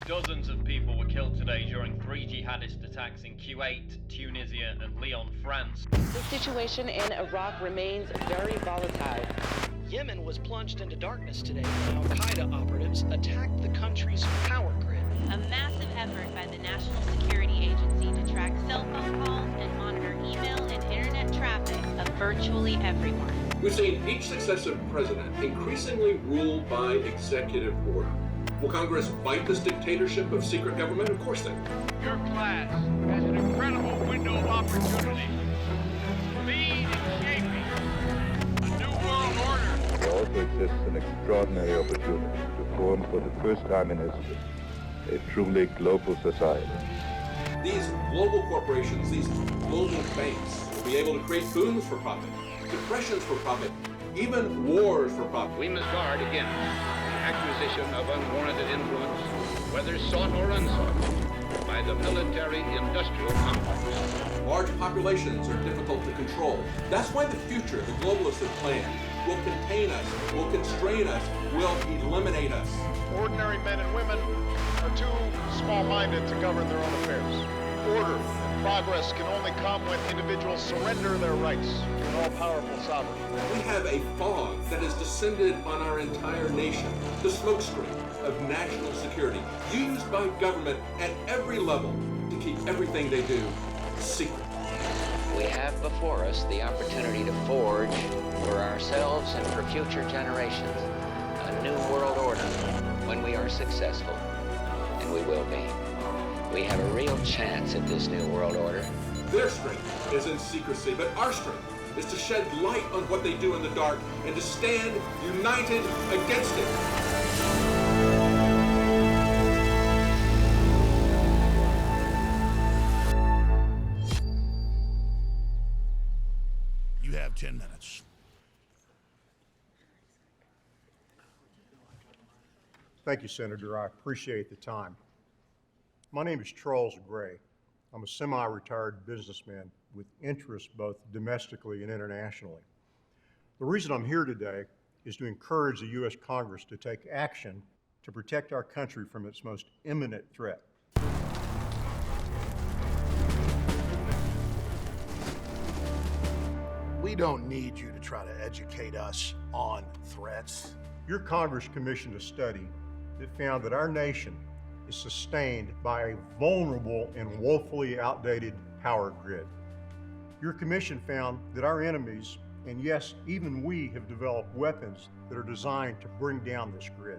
Dozens of people were killed today during 3 jihadist attacks in Kuwait, Tunisia, and Lyon, France. The situation in Iraq remains very volatile. Yemen was plunged into darkness today when Al-Qaeda operatives attacked the country's power grid. A massive effort by the National Security Agency to track cell phone calls and monitor email and internet traffic of virtually everyone. We've seen each successive president increasingly rule by executive order. Will Congress fight this dictatorship of secret government? Of course they will. Your class has an incredible window of opportunity to lead in shaping a new world order. There also exists an extraordinary opportunity to form for the first time in history a truly global society. These global corporations, these global banks will be able to create booms for profit, depressions for profit, even wars for profit. We must guard against the acquisition of unwarranted influence, whether sought or unsought, by the military-industrial complex. Large populations are difficult to control. That's why the future the globalists have planned will contain us, will constrain us, will eliminate us. Ordinary men and women are too small-minded to govern their own affairs. Order and progress can only come when individuals surrender their rights to an all-powerful sovereign. We have a fog that has descended on our entire nation, the smokescreen of national security, used by government at every level to keep everything they do secret. We have before us the opportunity to forge for ourselves and for future generations a new world order when we are successful, and we will be. We have a real chance at this new world order. Their strength is in secrecy, but our strength is to shed light on what they do in the dark and to stand united against it. You have 10 minutes. Thank you, Senator. I appreciate the time. My name is Charles Gray. I'm a semi-retired businessman with interests both domestically and internationally. The reason I'm here today is to encourage the U.S. Congress to take action to protect our country from its most imminent threat. We don't need you to try to educate us on threats. Your Congress commissioned a study that found that our nation is sustained by a vulnerable and woefully outdated power grid. Your commission found that our enemies, and yes, even we, have developed weapons that are designed to bring down this grid.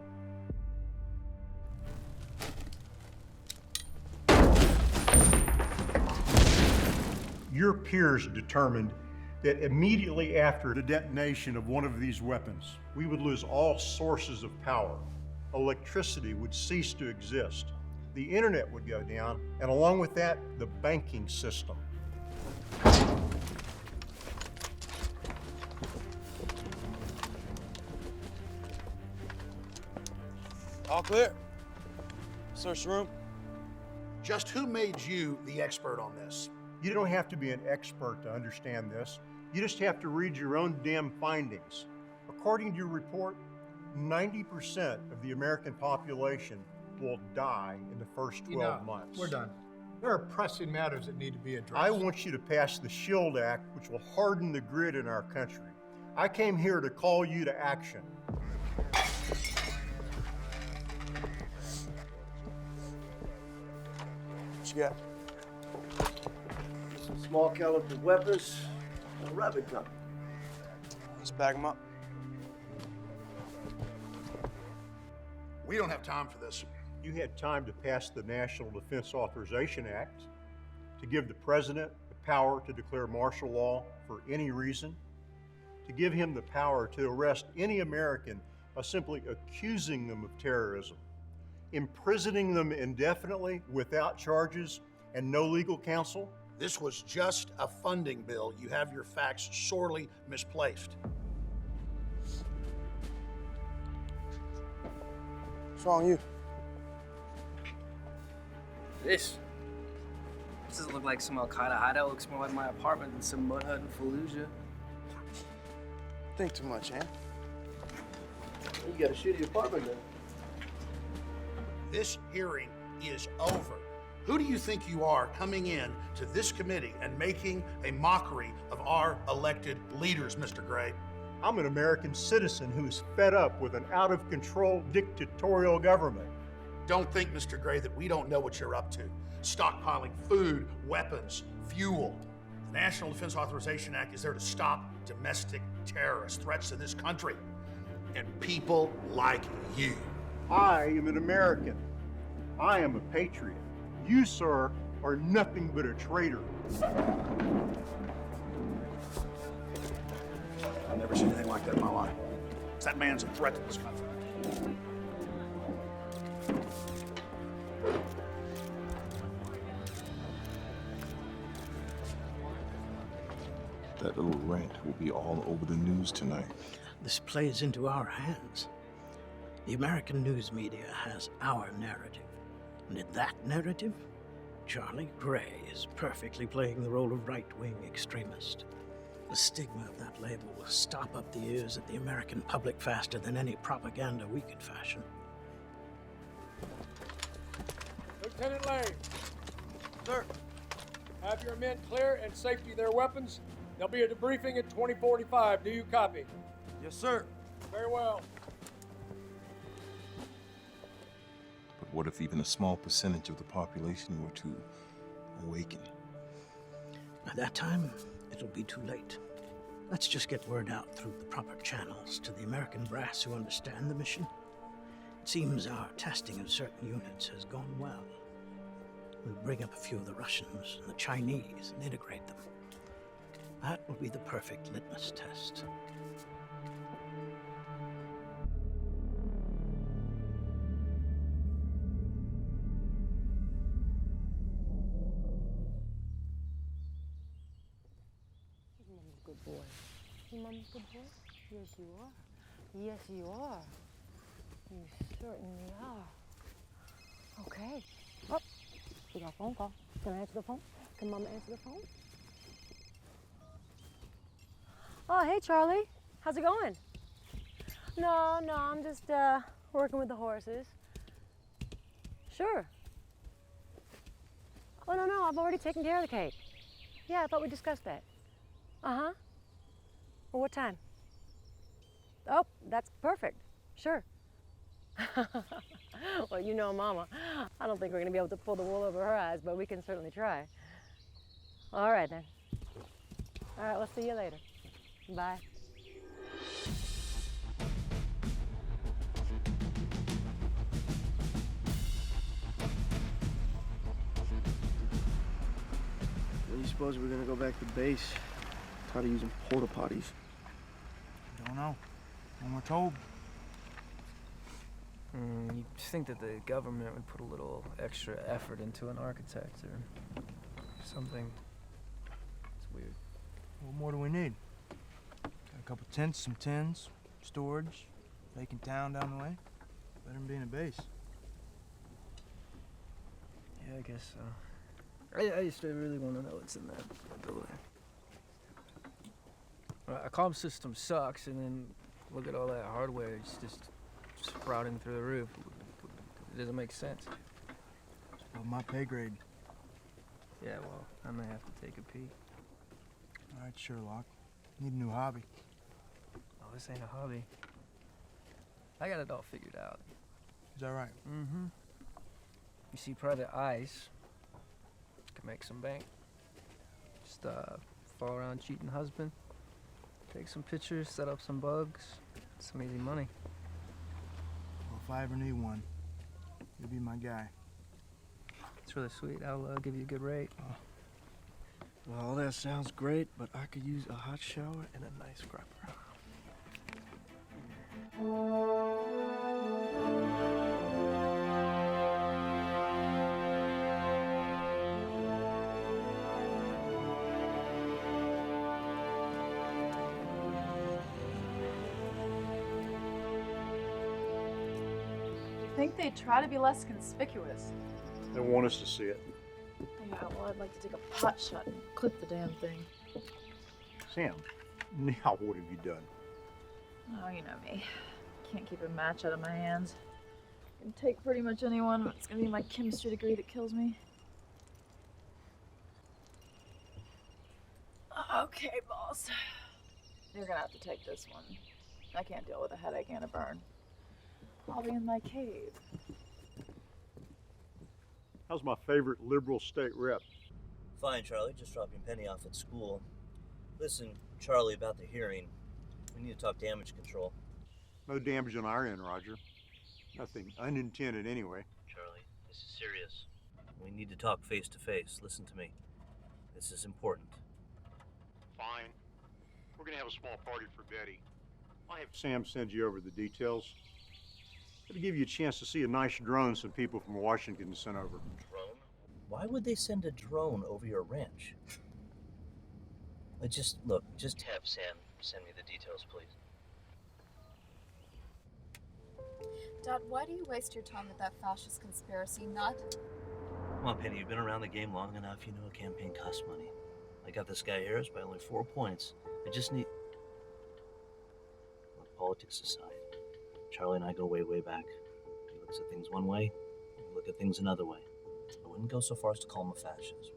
Your peers determined that immediately after the detonation of one of these weapons, we would lose all sources of power. Electricity would cease to exist. The internet would go down, and along with that, the banking system. All clear. Search the room. Just who made you the expert on this? You don't have to be an expert to understand this. You just have to read your own damn findings. According to your report, 90% of the American population will die in the first 12 months. We're done. There are pressing matters that need to be addressed. I want you to pass the SHIELD Act, which will harden the grid in our country. I came here to call you to action. What you got? Some small caliber weapons and a rabbit gun. Let's bag them up. We don't have time for this. You had time to pass the National Defense Authorization Act, to give the president the power to declare martial law for any reason, to give him the power to arrest any American by simply accusing them of terrorism, imprisoning them indefinitely without charges and no legal counsel. This was just a funding bill. You have your facts sorely misplaced. What's wrong with you? This doesn't look like some Al-Qaeda hideout. It looks more like my apartment than some mud hut in Fallujah. Think too much, Ann. You got a shitty apartment then. This hearing is over. Who do you think you are coming in to this committee and making a mockery of our elected leaders, Mr. Gray? I'm an American citizen who's fed up with an out-of-control dictatorial government. Don't think, Mr. Gray, that we don't know what you're up to. Stockpiling food, weapons, fuel. The National Defense Authorization Act is there to stop domestic terrorist threats to this country and people like you. I am an American. I am a patriot. You, sir, are nothing but a traitor. I've never seen anything like that in my life. That man's a threat to this country. That little rant will be all over the news tonight. This plays into our hands. The American news media has our narrative. And in that narrative, Charlie Gray is perfectly playing the role of right-wing extremist. The stigma of that label will stop up the ears of the American public faster than any propaganda we could fashion. Lieutenant Lane. Sir. Have your men clear and safety their weapons. There'll be a debriefing at 2045. Do you copy? Yes, sir. Very well. But what if even a small percentage of the population were to awaken? By that time, it'll be too late. Let's just get word out through the proper channels to the American brass who understand the mission. It seems our testing of certain units has gone well. We'll bring up a few of the Russians and the Chinese and integrate them. That will be the perfect litmus test. Good boy. Your mom's a good boy? Yes, you are. Yes, you are. You certainly are. Okay. Oh, we got a phone call. Can I answer the phone? Can Mama answer the phone? Oh, hey, Charlie. How's it going? No, I'm just working with the horses. Sure. Oh, no, I've already taken care of the cake. Yeah, I thought we discussed that. Uh-huh. Well, what time? Oh, that's perfect. Sure. Well, you know, Mama, I don't think we're going to be able to pull the wool over her eyes, but we can certainly try. All right, then. All right, we'll see you later. Bye. When do you suppose we're gonna go back to base? Tired of using porta potties. Don't know. When we're told. You'd think that the government would put a little extra effort into an architect or something. It's weird. What more do we need? Got a couple tents, some tins, storage, vacant town down the way. Better than being a base. Yeah, I guess so. I used to really want to know what's in that building. Our comm system sucks, and then look at all that hardware. It's just sprouting through the roof. It doesn't make sense. It's above my pay grade. Yeah, well, I may have to take a peek. All right, Sherlock. Need a new hobby. Oh, this ain't a hobby. I got it all figured out. Is that right? Mm-hmm. You see, Private Ice can make some bank. Just fall around cheating husband, take some pictures, set up some bugs, some easy money. Well, if I ever need one, you'll be my guy. It's really sweet. I'll give you a good rate. Well, all that sounds great, but I could use a hot shower and a nice scrapper. I think they try to be less conspicuous. They want us to see it. Yeah, well, I'd like to take a pot shot and clip the damn thing. Sam, now what have you done? Oh, you know me. Can't keep a match out of my hands. I can take pretty much anyone, but it's gonna be my chemistry degree that kills me. Okay, boss. You're gonna have to take this one. I can't deal with a headache and a burn. I'll be in my cave. How's my favorite liberal state rep? Fine, Charlie. Just dropping Penny off at school. Listen, Charlie, about the hearing. We need to talk damage control. No damage on our end, Roger. Nothing unintended anyway. Charlie, this is serious. We need to talk face to face. Listen to me. This is important. Fine. We're gonna have a small party for Betty. I'll have Sam send you over the details. It'll give you a chance to see a nice drone some people from Washington sent over. Drone? Why would they send a drone over your ranch? Just have Sam send me the details, please. Dad, why do you waste your time with that fascist conspiracy nut? Come on, Penny, you've been around the game long enough. You know a campaign costs money. I got this guy Harris by only 4 points. I just need... Look, politics aside, Charlie and I go way, way back. He looks at things one way, we look at things another way. I wouldn't go so far as to call him a fascist.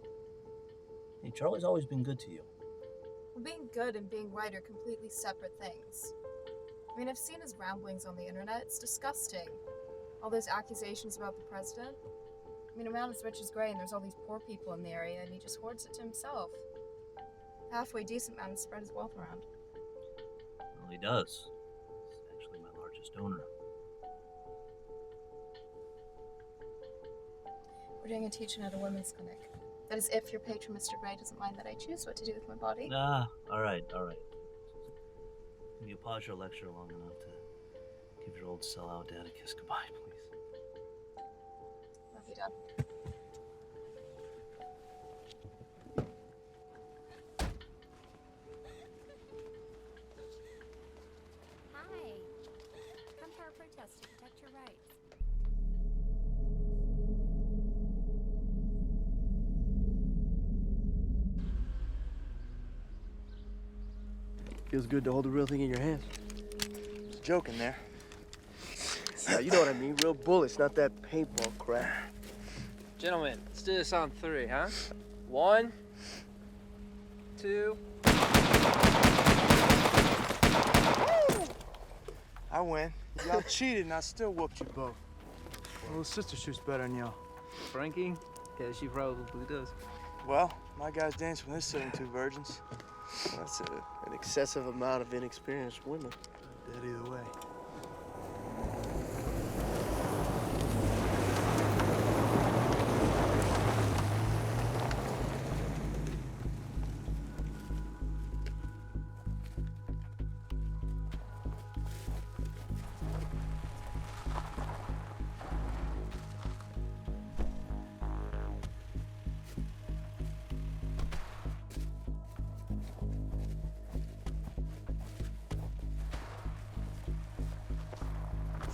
Hey, Charlie's always been good to you. Well, being good and being right are completely separate things. I mean, I've seen his ramblings on the internet. It's disgusting. All those accusations about the president. I mean, a man as rich as Gray, and there's all these poor people in the area, and he just hoards it to himself. A halfway decent man to spread his wealth around. Well, he does. He's actually my largest donor. We're doing a teaching at a women's clinic. That is if your patron, Mr. Gray, doesn't mind that I choose what to do with my body. Ah, all right. Can you pause your lecture long enough to give your old sellout dad a kiss goodbye, please? Love you, Dad. Hi. Come to our protest to protect your rights. Feels good to hold the real thing in your hands. Just joking there. You know what I mean, real bullets, not that paintball crap. Gentlemen, let's do this on 3, huh? 1, 2. I win. Y'all cheated and I still whooped you both. My little sister shoots better than y'all. Frankie? Yeah, she probably does. Well, my guys dance with this 72 virgins. That's an excessive amount of inexperienced women. Dead either way.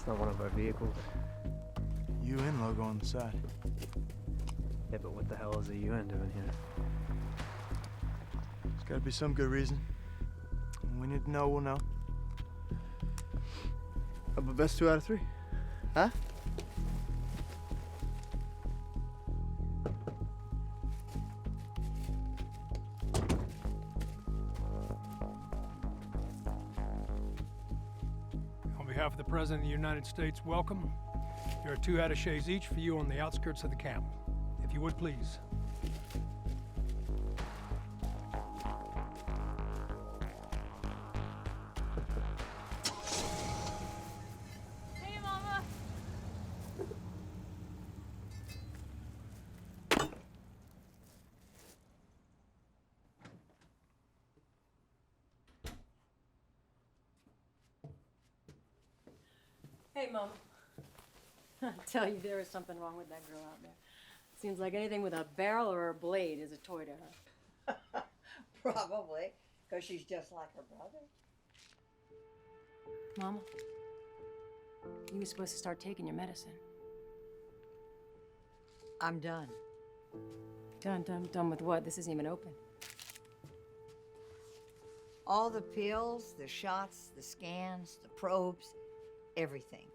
Not one of our vehicles. UN logo on the side. Yeah, but what the hell is the UN doing here? There's gotta be some good reason. When we need to know, we'll know. How about best 2 out of 3? Huh? On behalf of the President of the United States, welcome. There are 2 attachés each for you on the outskirts of the camp. If you would, please. Hey, Mama. Hey, Mom. I tell you, there is something wrong with that girl out there. Seems like anything with a barrel or a blade is a toy to her. Probably, because she's just like her brother. Mama, you were supposed to start taking your medicine. I'm done. Done with what? This isn't even open. All the pills, the shots, the scans, the probes, everything.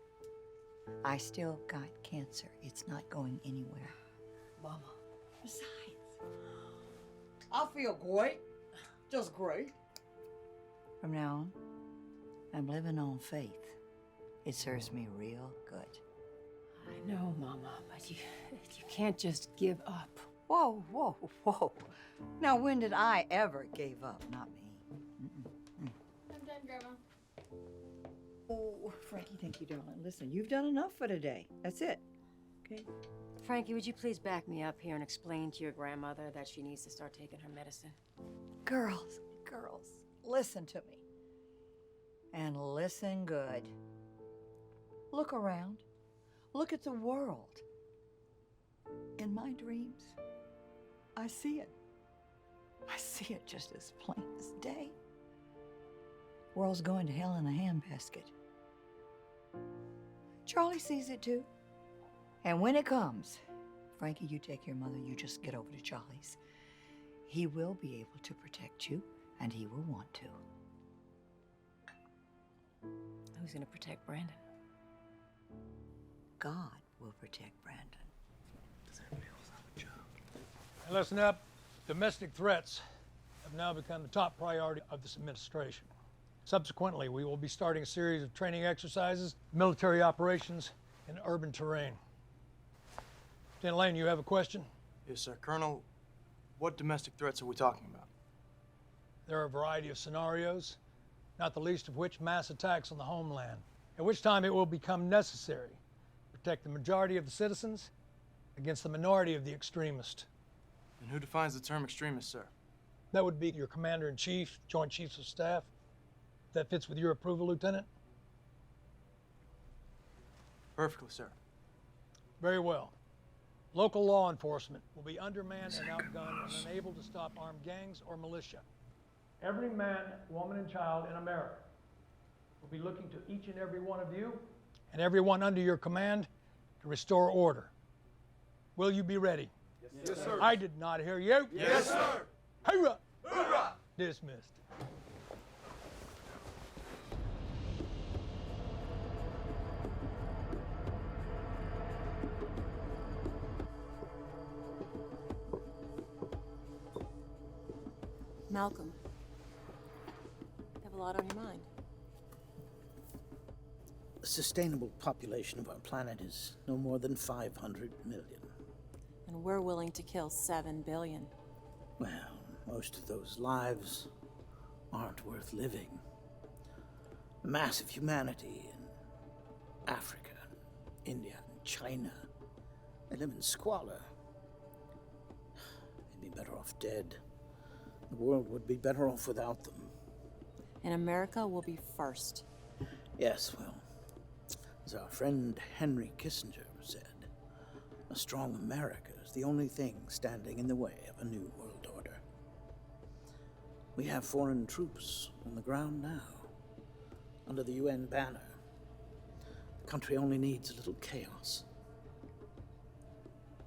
I still got cancer. It's not going anywhere. Mama, besides, I feel great. Just great. From now on, I'm living on faith. It serves me real good. I know, Mama, but you can't just give up. Whoa, whoa, whoa. Now, when did I ever give up? Not me. I'm done, Grandma. Oh, Frankie, thank you, darling. Listen, you've done enough for today. That's it. Okay? Frankie, would you please back me up here and explain to your grandmother that she needs to start taking her medicine? Girls, listen to me. And listen good. Look around. Look at the world. In my dreams, I see it. I see it just as plain as day. World's going to hell in a handbasket. Charlie sees it too. And when it comes, Frankie, you take your mother, you just get over to Charlie's. He will be able to protect you, and he will want to. Who's gonna protect Brandon? God will protect Brandon. Does anybody else have a job? And listen up. Domestic threats have now become the top priority of this administration. Subsequently, we will be starting a series of training exercises, military operations in urban terrain. AnnaLynne, you have a question? Yes, sir. Colonel, what domestic threats are we talking about? There are a variety of scenarios, not the least of which mass attacks on the homeland, at which time it will become necessary to protect the majority of the citizens against the minority of the extremists. And who defines the term extremist, sir? That would be your commander-in-chief, Joint Chiefs of Staff. If that fits with your approval, Lieutenant? Perfectly, sir. Very well. Local law enforcement will be undermanned and outgunned and unable to stop armed gangs or militia. Every man, woman, and child in America will be looking to each and every one of you and everyone under your command to restore order. Will you be ready? Yes, sir. I did not hear you. Yes, sir. Hoorah! Hoorah! Dismissed. Malcolm, you have a lot on your mind. The sustainable population of our planet is no more than 500 million. And we're willing to kill 7 billion. Well, most of those lives aren't worth living. Massive humanity in Africa, India, and China. They live in squalor. They'd be better off dead. The world would be better off without them. And America will be first. Yes, well, as our friend Henry Kissinger said, a strong America is the only thing standing in the way of a new world order. We have foreign troops on the ground now, under the UN banner. The country only needs a little chaos.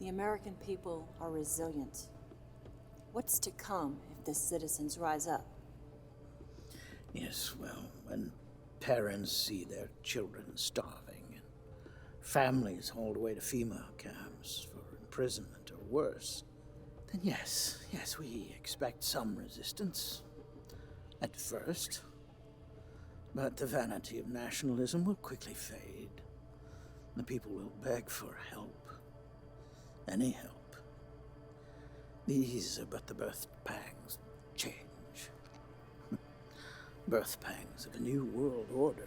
The American people are resilient. What's to come if the citizens rise up? Yes, well, when parents see their children starving and families hauled away to FEMA camps for imprisonment or worse, then yes, we expect some resistance at first. But the vanity of nationalism will quickly fade. The people will beg for help, any help. These are but the birth pangs of change. Birth pangs of a new world order.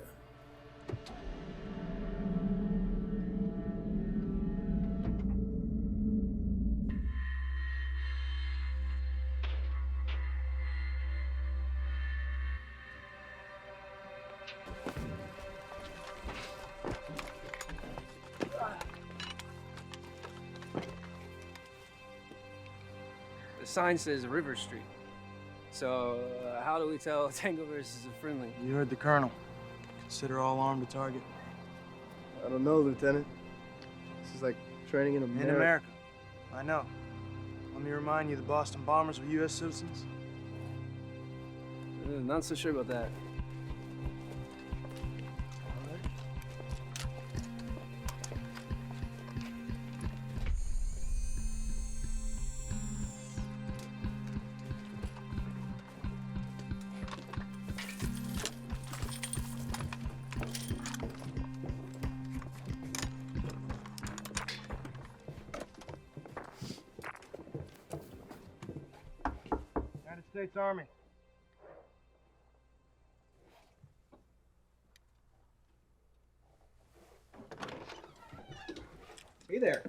The sign says River Street. So, how do we tell Tango versus a friendly? You heard the colonel. Consider all armed a target. I don't know, Lieutenant. This is like training in America. In America. I know. Let me remind you, the Boston bombers were U.S. citizens. Not so sure about that. States Army. Hey there.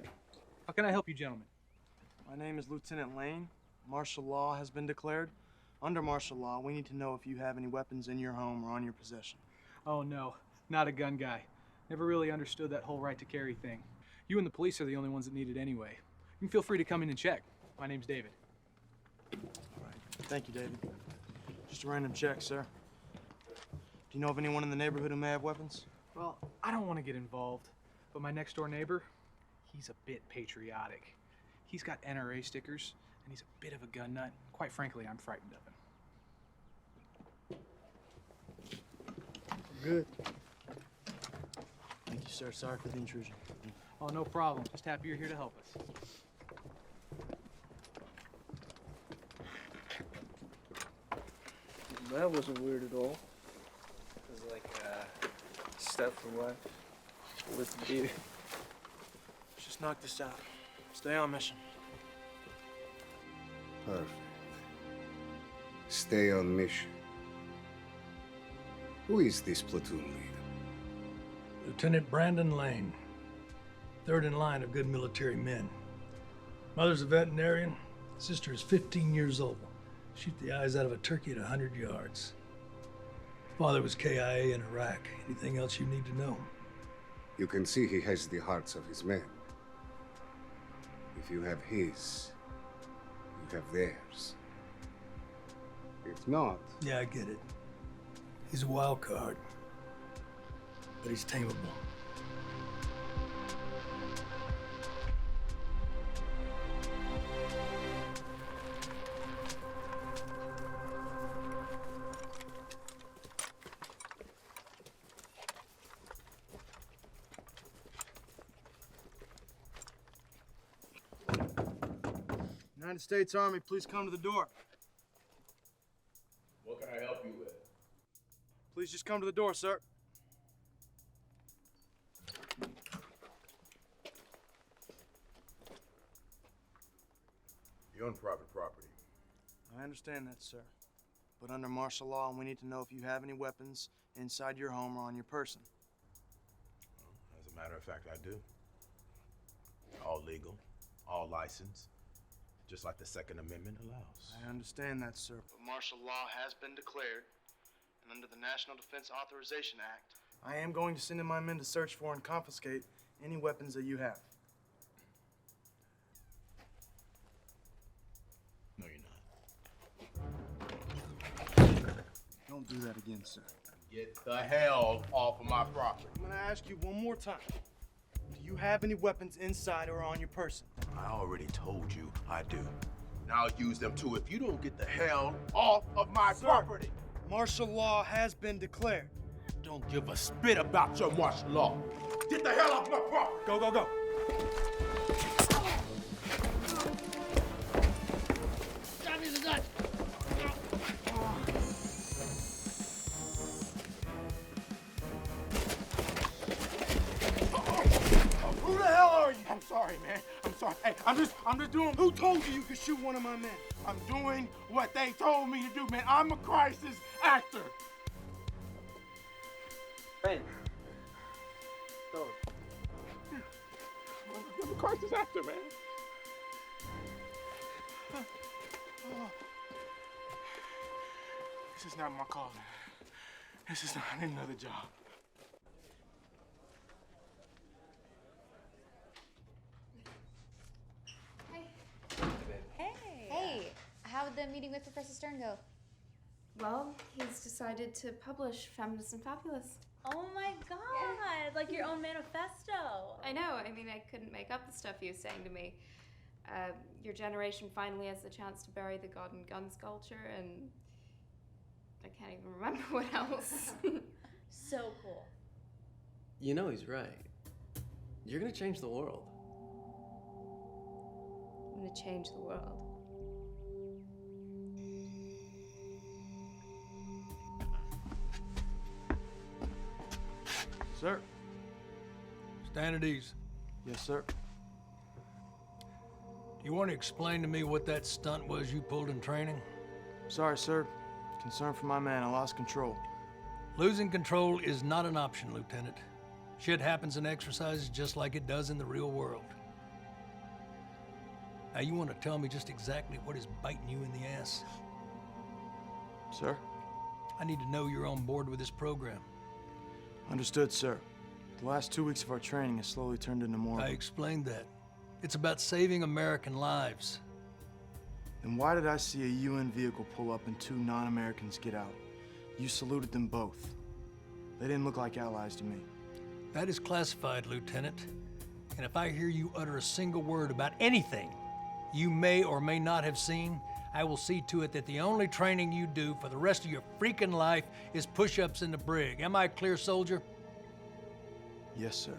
How can I help you, gentlemen? My name is Lieutenant Lane. Martial law has been declared. Under martial law, we need to know if you have any weapons in your home or on your possession. Oh, no. Not a gun guy. Never really understood that whole right to carry thing. You and the police are the only ones that need it anyway. You can feel free to come in and check. My name's David. All right. Thank you, David. Just a random check, sir. Do you know of anyone in the neighborhood who may have weapons? Well, I don't want to get involved, but my next door neighbor, he's a bit patriotic. He's got NRA stickers, and he's a bit of a gun nut. Quite frankly, I'm frightened of him. Good. Thank you, sir. Sorry for the intrusion. Oh, no problem. Just happy you're here to help us. That wasn't weird at all. It was like a step for life with Dina. Let's just knock this out. Stay on mission. Perfect. Stay on mission. Who is this platoon leader? Lieutenant Brandon Lane, third in line of good military men. Mother's a veterinarian, sister is 15 years old. Shoot the eyes out of a turkey at 100 yards. Father was KIA in Iraq. Anything else you need to know? You can see he has the hearts of his men. If you have his, you have theirs. If not... Yeah, I get it. He's a wild card, but he's tameable. United States Army, please come to the door. What can I help you with? Please just come to the door, sir. You own private property. I understand that, sir. But under martial law, we need to know if you have any weapons inside your home or on your person. Well, as a matter of fact, I do. All legal, all licensed, just like the Second Amendment allows. I understand that, sir. But martial law has been declared, and under the National Defense Authorization Act, I am going to send in my men to search for and confiscate any weapons that you have. No, you're not. Don't do that again, sir. Get the hell off of my property. I'm gonna ask you one more time. Do you have any weapons inside or on your person? I already told you I do. Now I'll use them too if you don't get the hell off of my property. Martial law has been declared. Don't give a spit about your martial law. Get the hell off my property. Go, go, go. Got me the gun. Who the hell are you? I'm sorry, man. I'm sorry. Hey, I'm just doing. Who told you you could shoot one of my men? I'm doing what they told me to do, man. I'm a crisis actor. Ben. Go. I'm a crisis actor, man. This is not my calling. This is not another job. Hey, how'd the meeting with Professor Stern go? Well, he's decided to publish Feminist and Fabulous. Oh my god, like your own manifesto. I know, I mean, I couldn't make up the stuff he was saying to me. Your generation finally has the chance to bury the God and Guns culture, and I can't even remember what else. So cool. You know he's right. You're gonna change the world. I'm gonna change the world. Sir. Stand at ease. Yes, sir. Do you want to explain to me what that stunt was you pulled in training? Sorry, sir. Concern for my man. I lost control. Losing control is not an option, Lieutenant. Shit happens in exercises just like it does in the real world. Now, you want to tell me just exactly what is biting you in the ass? Sir? I need to know you're on board with this program. Understood, sir. The last 2 weeks of our training has slowly turned into more... I explained that. It's about saving American lives. Then why did I see a UN vehicle pull up and 2 non-Americans get out? You saluted them both. They didn't look like allies to me. That is classified, Lieutenant. And if I hear you utter a single word about anything you may or may not have seen, I will see to it that the only training you do for the rest of your freaking life is push-ups in the brig. Am I clear, soldier? Yes, sir.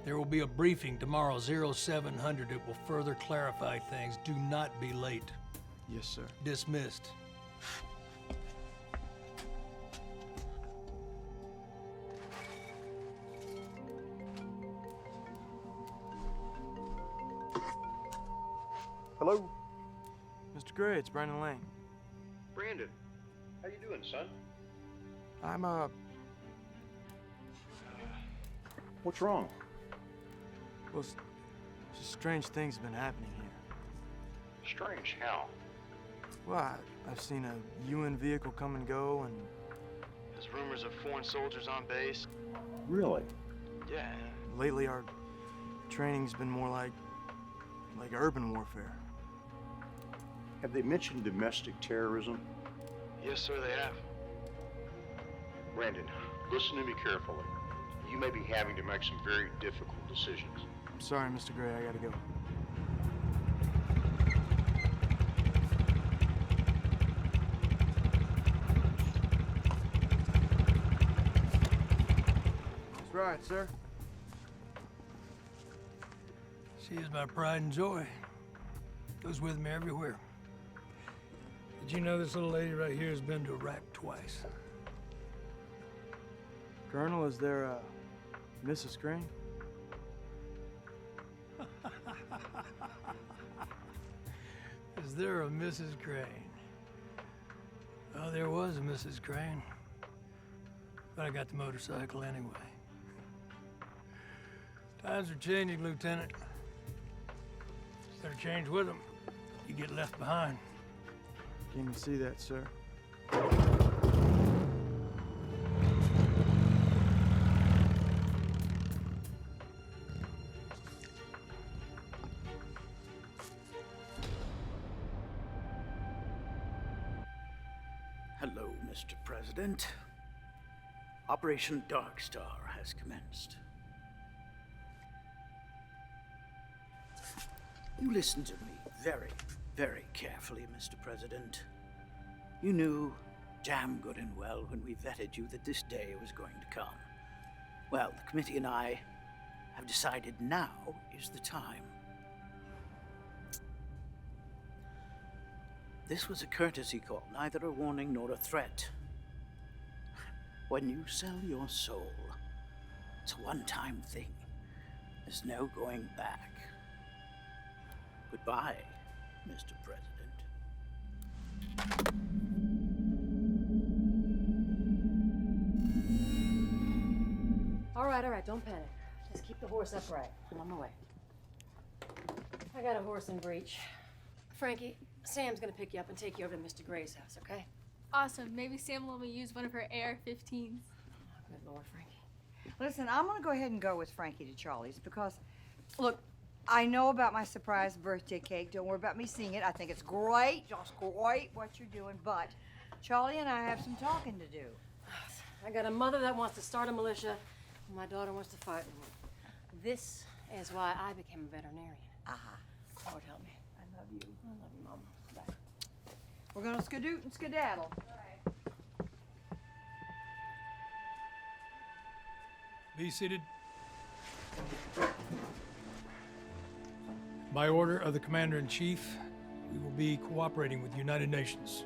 There will be a briefing tomorrow, 0700. It will further clarify things. Do not be late. Yes, sir. Dismissed. Hello? Mr. Gray, it's Brandon Lane. Brandon, how you doing, son? I'm, What's wrong? Well, just strange things have been happening here. Strange, how? Well, I've seen a UN vehicle come and go, and... There's rumors of foreign soldiers on base. Really? Yeah. Lately, our training's been more like urban warfare. Have they mentioned domestic terrorism? Yes, sir, they have. Brandon, listen to me carefully. You may be having to make some very difficult decisions. I'm sorry, Mr. Gray, I gotta go. That's right, sir. She is my pride and joy. Goes with me everywhere. Did you know this little lady right here has been to Iraq twice? Colonel, is there a Mrs. Crane? Is there a Mrs. Crane? Well, there was a Mrs. Crane. But I got the motorcycle anyway. Times are changing, Lieutenant. Better change with them. You get left behind. Can you see that, sir? Hello, Mr. President. Operation Dark Star has commenced. You listened to me very, very carefully, Mr. President. You knew damn good and well when we vetted you that this day was going to come. Well, the committee and I have decided now is the time. This was a courtesy call, neither a warning nor a threat. When you sell your soul, it's a one-time thing. There's no going back. Goodbye, Mr. President. All right, don't panic. Just keep the horse upright. I'm on my way. I got a horse in breach. Frankie, Sam's gonna pick you up and take you over to Mr. Gray's house, okay? Awesome. Maybe Sam will let me use one of her AR-15s. Good Lord, Frankie. Listen, I'm gonna go ahead and go with Frankie to Charlie's because, look, I know about my surprise birthday cake. Don't worry about me seeing it. I think it's great, just great what you're doing, but Charlie and I have some talking to do. I got a mother that wants to start a militia, and my daughter wants to fight in one. This is why I became a veterinarian. Lord help me. I love you. I love you, Mama. Bye. We're gonna skadoot and skedaddle. Be seated. By order of the Commander-in-Chief, we will be cooperating with the United Nations.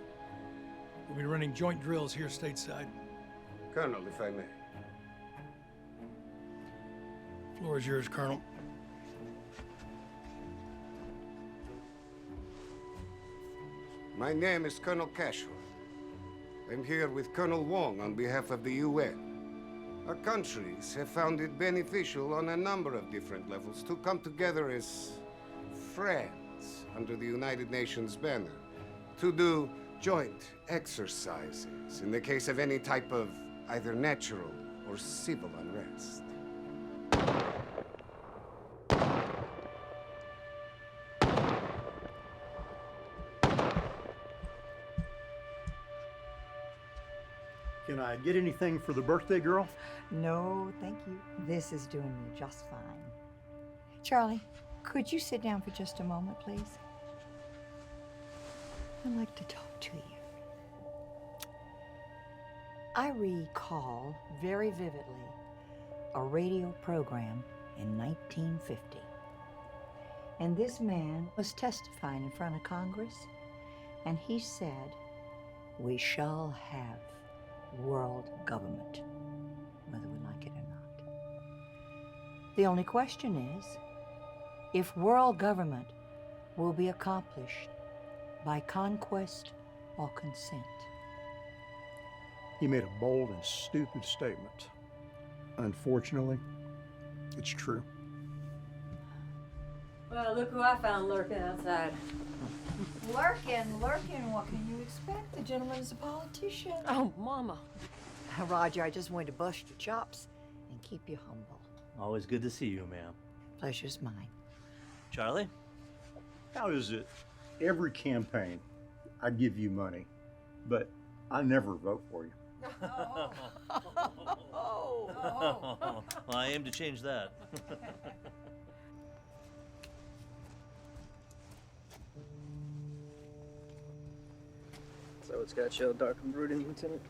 We'll be running joint drills here stateside. Colonel, if I may. Floor is yours, Colonel. My name is Colonel Cashel. I'm here with Colonel Wong on behalf of the UN. Our countries have found it beneficial on a number of different levels to come together as friends under the United Nations banner to do joint exercises in the case of any type of either natural or civil unrest. Can I get anything for the birthday girl? No, thank you. This is doing me just fine. Charlie, could you sit down for just a moment, please? I'd like to talk to you. I recall very vividly a radio program in 1950. And this man was testifying in front of Congress, and he said, "We shall have world government, whether we like it or not." The only question is, if world government will be accomplished by conquest or consent. He made a bold and stupid statement. Unfortunately, it's true. Well, look who I found lurking outside. Lurking? What can you expect? The gentleman is a politician. Oh, Mama. Roger, I just wanted to bust your chops and keep you humble. Always good to see you, ma'am. Pleasure's mine. Charlie? How is it? Every campaign, I give you money, but I never vote for you. Well, I aim to change that. So it's got you all dark and brooding, Lieutenant?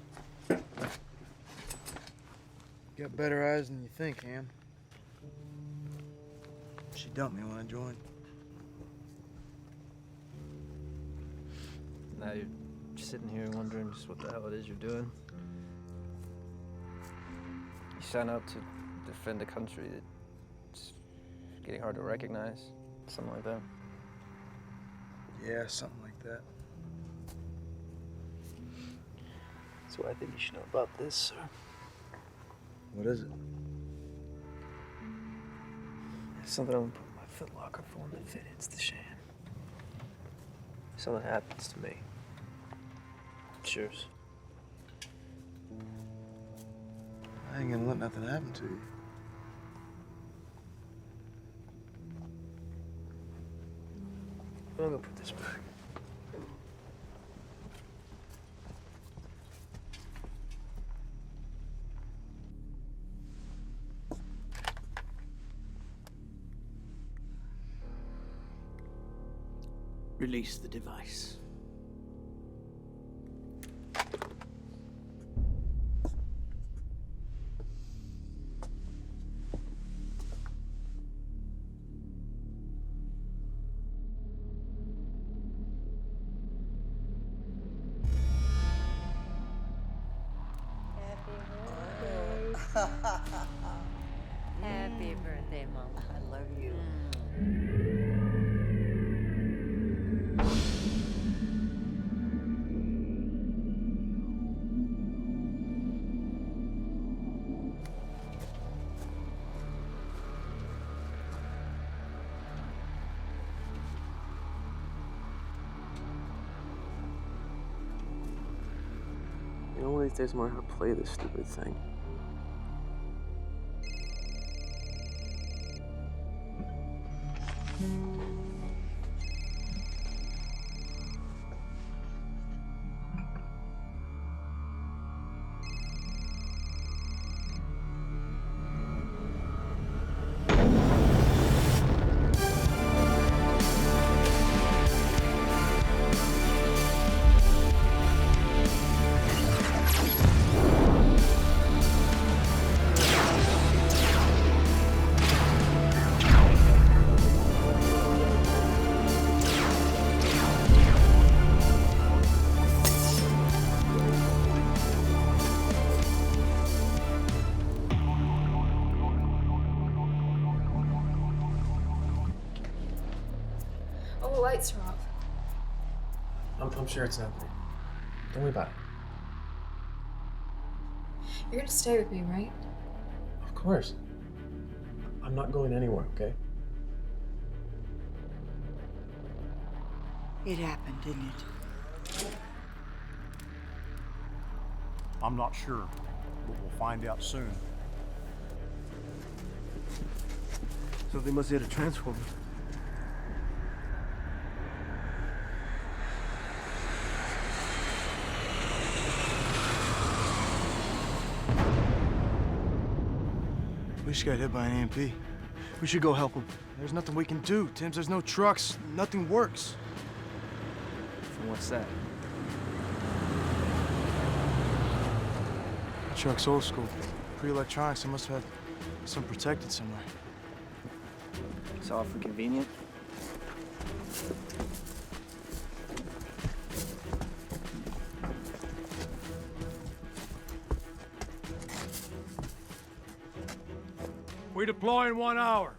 Got better eyes than you think, Ham. She dumped me when I joined. Now you're just sitting here wondering just what the hell it is you're doing. You sign up to defend a country that's getting hard to recognize. Something like that. Yeah, something like that. That's what I think you should know about this, sir. What is it? It's something I'm gonna put in my footlocker for when the fit hits the shan. If something happens to me, it's yours. I ain't gonna let nothing happen to you. I'm gonna put this back. Release the device. Happy birthday, Mama. I love you. You know, one of these days I'm gonna learn how to play this stupid thing. Oh, the lights are off. I'm sure it's nothing. Don't worry about it. You're gonna stay with me, right? Of course. I'm not going anywhere, okay? It happened, didn't it? I'm not sure, but we'll find out soon. So they must hit a transformer. We just got hit by an EMP. We should go help him. There's nothing we can do, Timms. There's no trucks. Nothing works. And what's that? The truck's old school. Pre-electronics. They must have had some protected somewhere. It's awfully convenient. We deploy in 1 hour.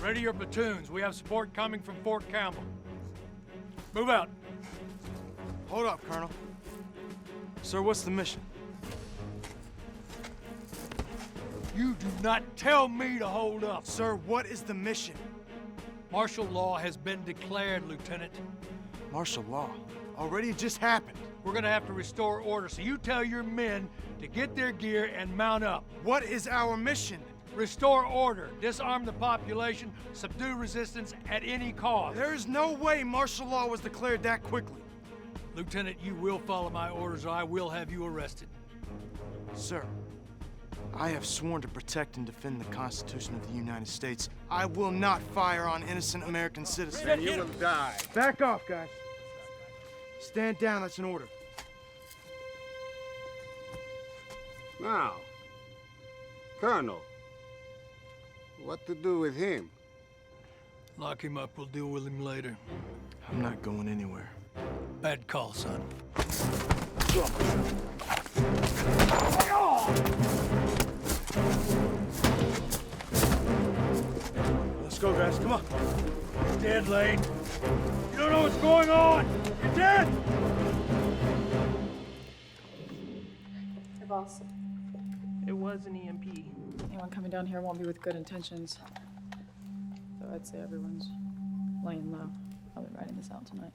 Ready your platoons. We have support coming from Fort Campbell. Move out. Hold up, Colonel. Sir, what's the mission? You do not tell me to hold up. Sir, what is the mission? Martial law has been declared, Lieutenant. Martial law? Already? It just happened. We're gonna have to restore order, so you tell your men to get their gear and mount up. What is our mission? Restore order, disarm the population, subdue resistance at any cost. There is no way martial law was declared that quickly. Lieutenant, you will follow my orders or I will have you arrested. Sir, I have sworn to protect and defend the Constitution of the United States. I will not fire on innocent American citizens. And you will die. Back off, guys. Stand down, that's an order. Now, Colonel, what to do with him? Lock him up, we'll deal with him later. I'm not going anywhere. Bad call, son. Let's go, guys, come on. He's dead, Lane. You don't know what's going on! You're dead! Hey, boss. It was an EMP. Anyone coming down here won't be with good intentions. So I'd say everyone's laying low. I'll be writing this out tonight.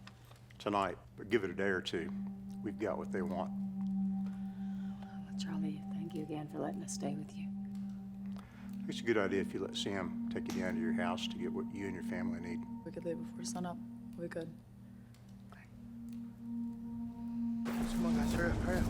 Tonight, but give it a day or two. We've got what they want. Charlie, thank you again for letting us stay with you. It's a good idea if you let Sam take you down to your house to get what you and your family need. We could leave before sunup. We could. Come on, guys, hurry up, hurry up.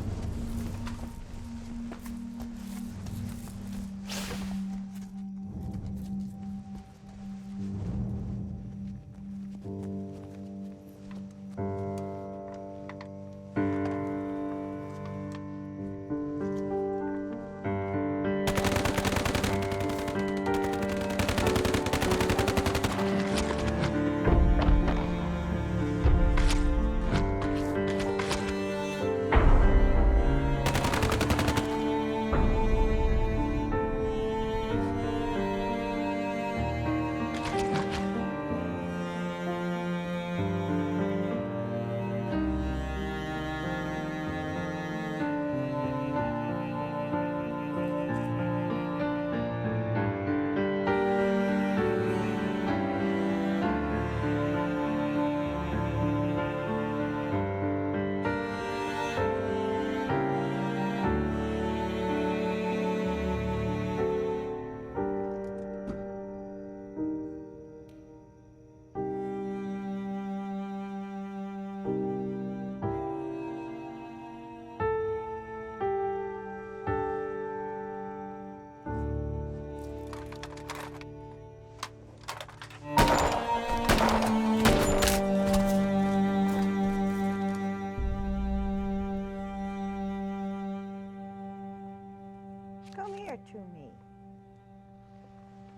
Come here to me.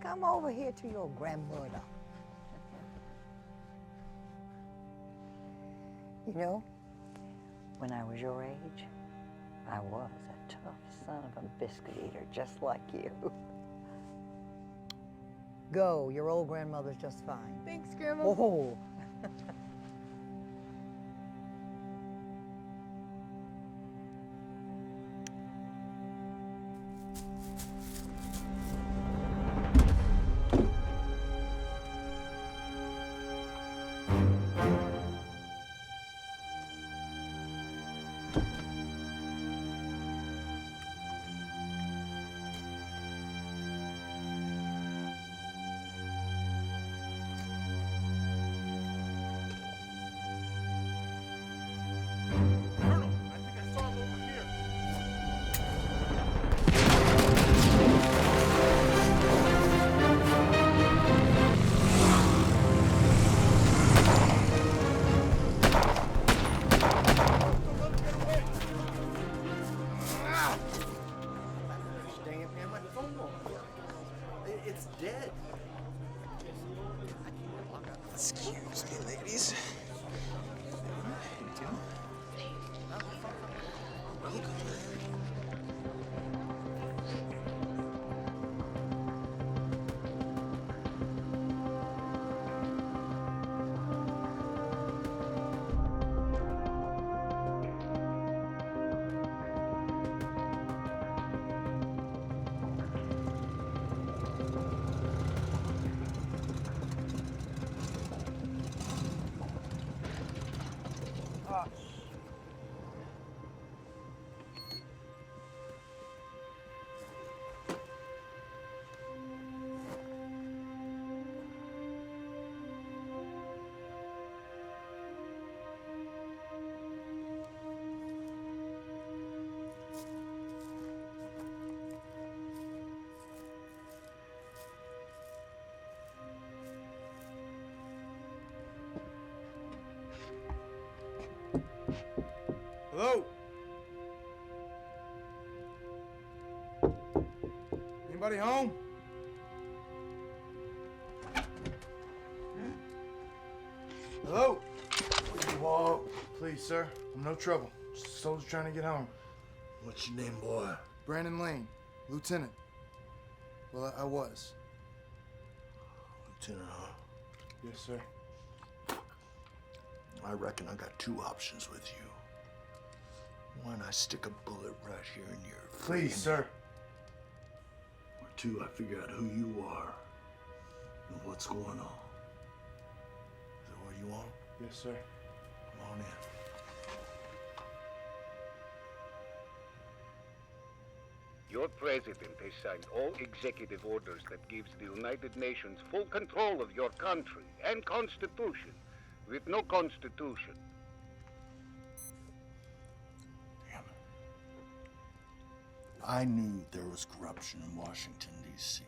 Come over here to your grandmother. You know, when I was your age, I was a tough son of a biscuit eater, just like you. Go, your old grandmother's just fine. Thanks, Grandma. Oh. Excuse me, ladies. Thank you. Welcome. Hello? Anybody home? Hello? Whoa, please, sir. I'm no trouble. Just a soldier trying to get home. What's your name, boy? Brandon Lane, Lieutenant. Well, I was. Lieutenant, huh? Yes, sir. I reckon I got two options with you. One, I stick a bullet right here in your Please, sir. Or two, I figure out who you are and what's going on. Is that what you want? Yes, sir. Come on in. Your president has signed all executive orders that gives the United Nations full control of your country and constitution. With no constitution. I knew there was corruption in Washington, D.C.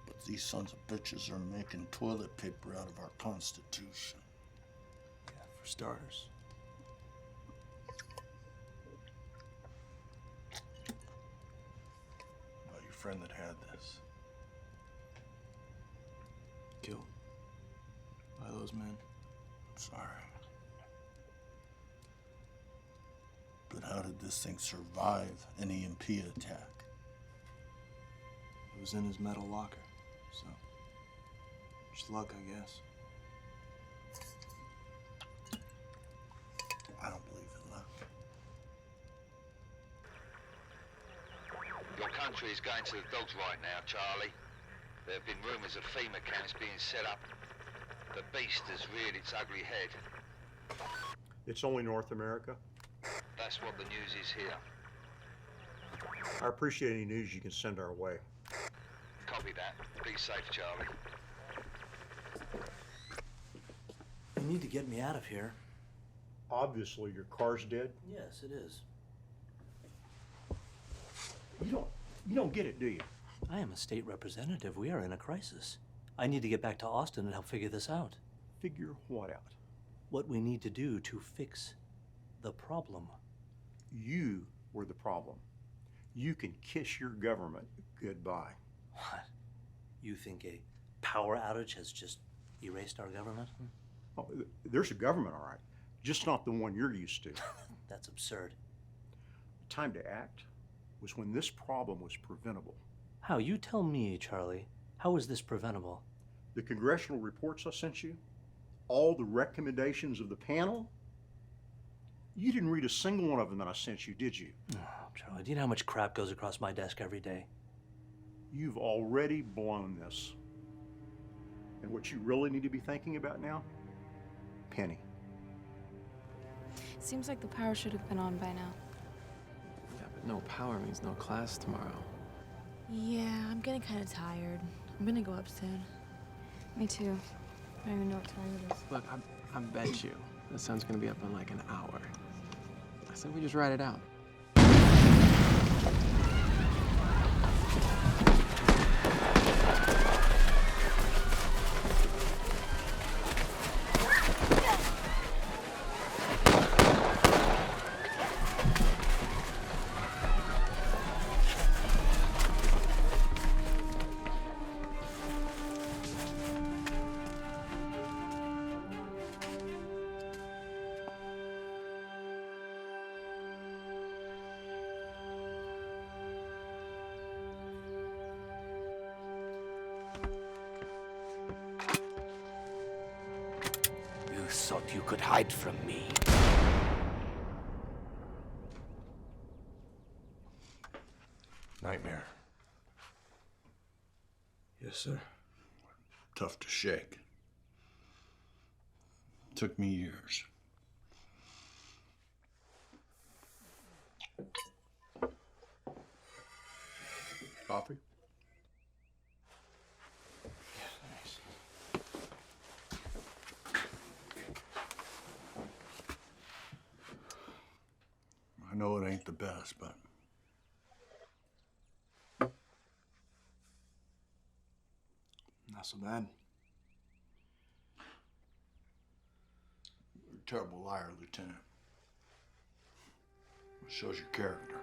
But these sons of bitches are making toilet paper out of our Constitution. Yeah, for starters. About your friend that had this. Killed by those men. I'm sorry. But how did this thing survive an EMP attack? It was in his metal locker, so just luck, I guess. I don't believe in luck. Your country is going to the dogs right now, Charlie. There have been rumors of FEMA camps being set up. The beast has reared its ugly head. It's only North America. That's what the news is here. I appreciate any news you can send our way. Copy that. Be safe, Charlie. You need to get me out of here. Obviously, your car's dead. Yes, it is. You don't get it, do you? I am a state representative. We are in a crisis. I need to get back to Austin and help figure this out. Figure what out? What we need to do to fix the problem. You were the problem. You can kiss your government goodbye. What? You think a power outage has just erased our government? Oh, there's a government, all right. Just not the one you're used to. That's absurd. The time to act was when this problem was preventable. How? You tell me, Charlie. How is this preventable? The congressional reports I sent you, all the recommendations of the panel, you didn't read a single one of them that I sent you, did you? Oh, Charlie, do you know how much crap goes across my desk every day? You've already blown this. And what you really need to be thinking about now? Penny. Seems like the power should have been on by now. Yeah, but no power means no class tomorrow. Yeah, I'm getting kind of tired. I'm gonna go up soon. Me too. I don't even know what time it is. Look, I bet you the sun's gonna be up in like an hour. I said we just ride it out. thought you could hide from me. Nightmare. Yes, sir. Tough to shake. Took me years. Coffee? I know it ain't the best, but not so bad. you're a terrible liar, Lieutenant. It shows your character.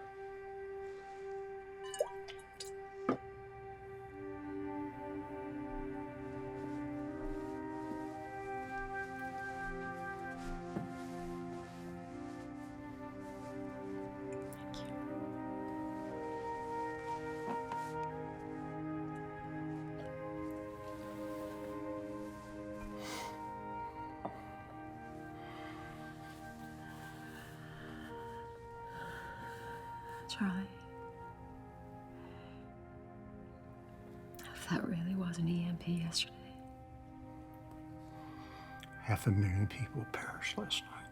Charlie, if that really was an EMP yesterday. 500,000 people perished last night.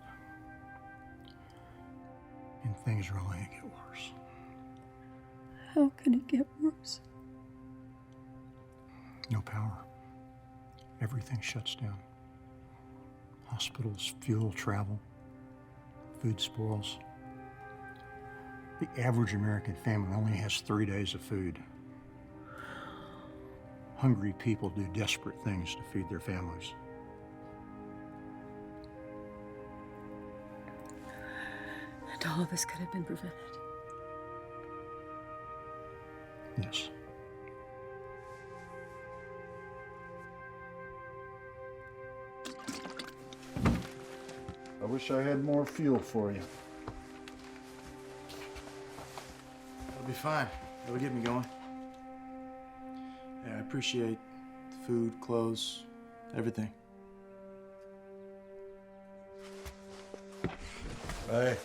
And things are only gonna get worse. How can it get worse? No power. Everything shuts down. Hospitals, fuel, travel, food spoils. The average American family only has 3 days of food. Hungry people do desperate things to feed their families. And all of this could have been prevented. Yes. I wish I had more fuel for you. It'll be fine. It'll get me going. Yeah, I appreciate the food, clothes, everything. Hey.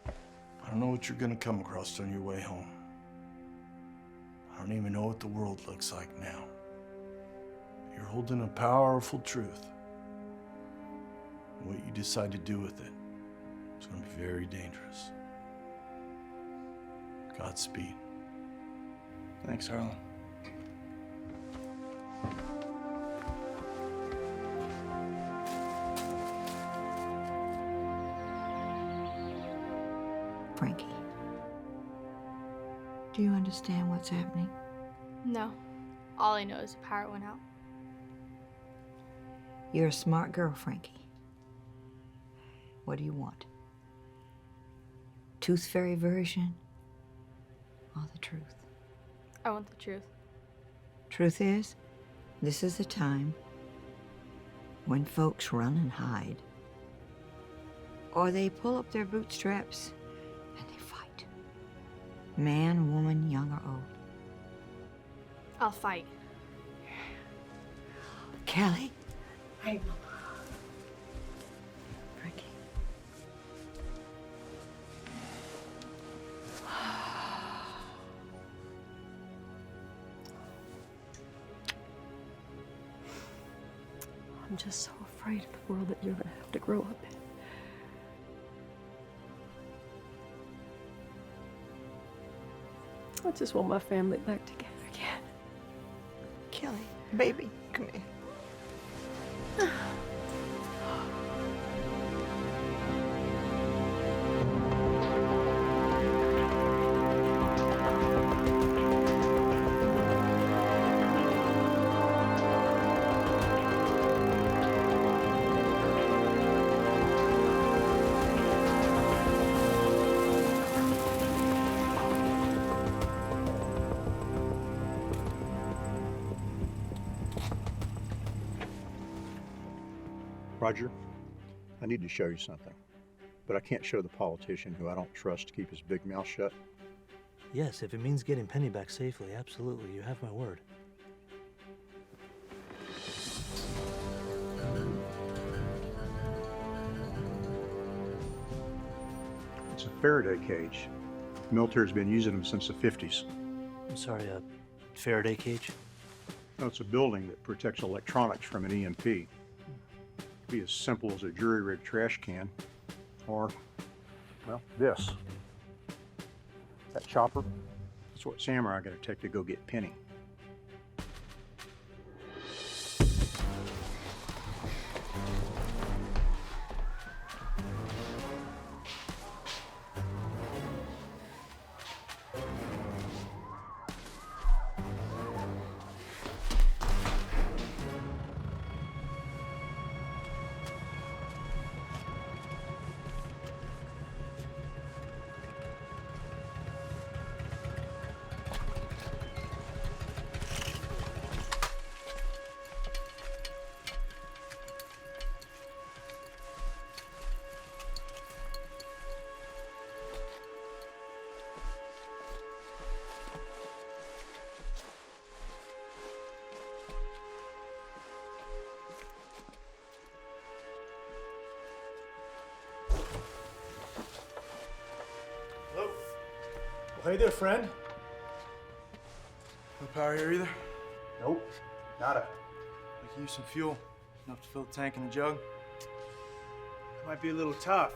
I don't know what you're gonna come across on your way home. I don't even know what the world looks like now. You're holding a powerful truth. And what you decide to do with it is gonna be very dangerous. Godspeed. Thanks, Harlan. Frankie, do you understand what's happening? No. All I know is the power went out. You're a smart girl, Frankie. What do you want? Tooth Fairy version or the truth? I want the truth. Truth is, this is the time when folks run and hide, or they pull up their bootstraps and they fight. Man, woman, young or old. I'll fight. Kelly? I will. Frankie. I'm just so afraid of the world that you're gonna have to grow up in. I just want my family back together again. Kelly, baby, come here. Roger, I need to show you something, but I can't show the politician who I don't trust to keep his big mouth shut. Yes, if it means getting Penny back safely, absolutely. You have my word. Faraday cage. The military's been using them since the 50s. I'm sorry, a Faraday cage? No, it's a building that protects electronics from an EMP. It could be as simple as a jury-rigged trash can, or, well, this. That chopper, that's what Sam and I are going to take to go get Penny. Hey there, friend. No power here either? Nope, nada. I can use some fuel. Enough to fill the tank and the jug. It might be a little tough.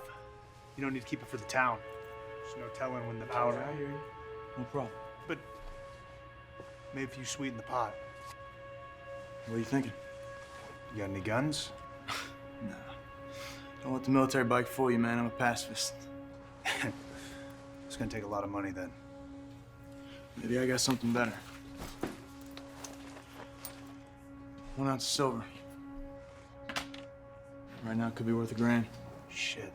You don't need to keep it for the town. There's no telling when the power... I hear you. No problem. But maybe if you sweeten the pot. What are you thinking? You got any guns? Nah. Don't let the military bike fool you, man. I'm a pacifist. It's gonna take a lot of money then. Maybe I got something better. 1 ounce of silver. Right now it could be worth $1,000. Shit.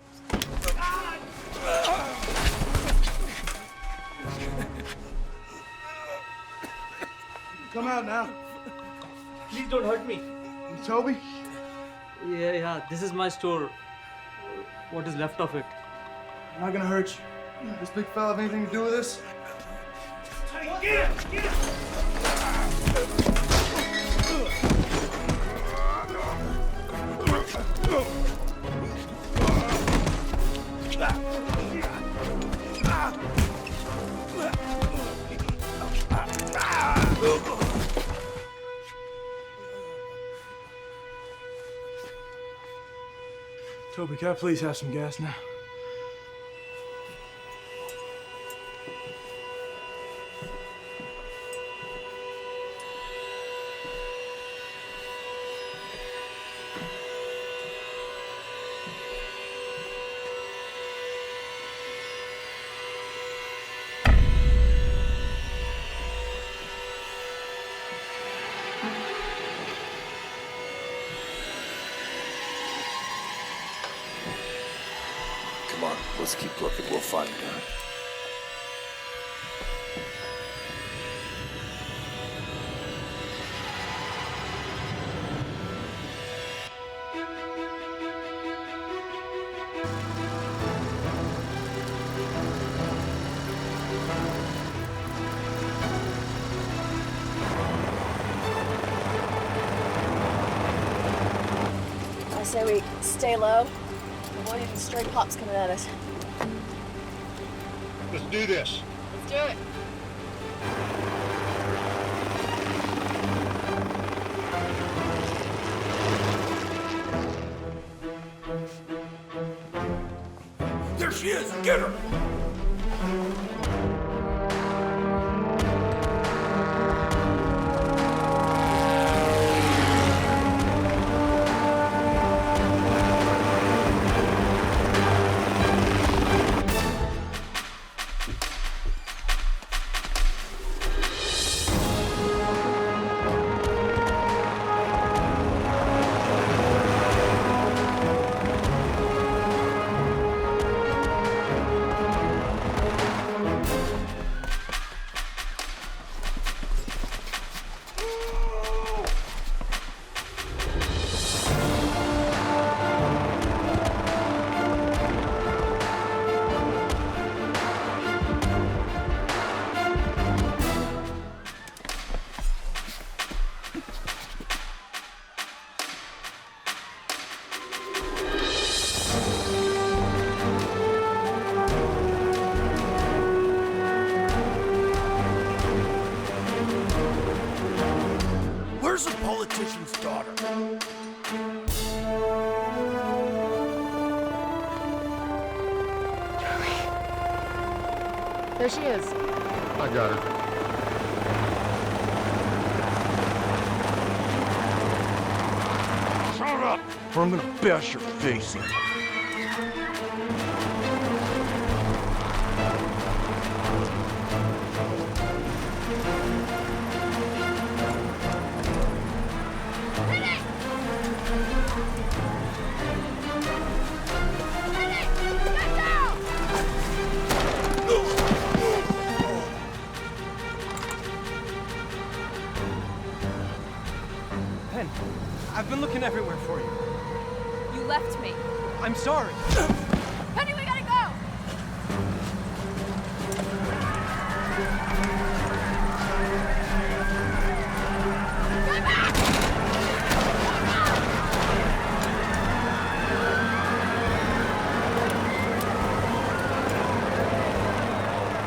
Come out now. Please don't hurt me. Toby? Yeah, this is my store. What is left of it? I'm not gonna hurt you. This big fella have anything to do with this? Get him! Get him! Toby, can I please have some gas now? Come on, let's keep looking. We'll find him. I say we stay low. Avoid any stray pops coming at us. Let's do this. Let's do it. There she is! Get her! Where's a politician's daughter? There she is. I got her. Shut up, or I'm gonna bash your face in. Pen, I've been looking everywhere for you. You left me. I'm sorry. Penny, we gotta go!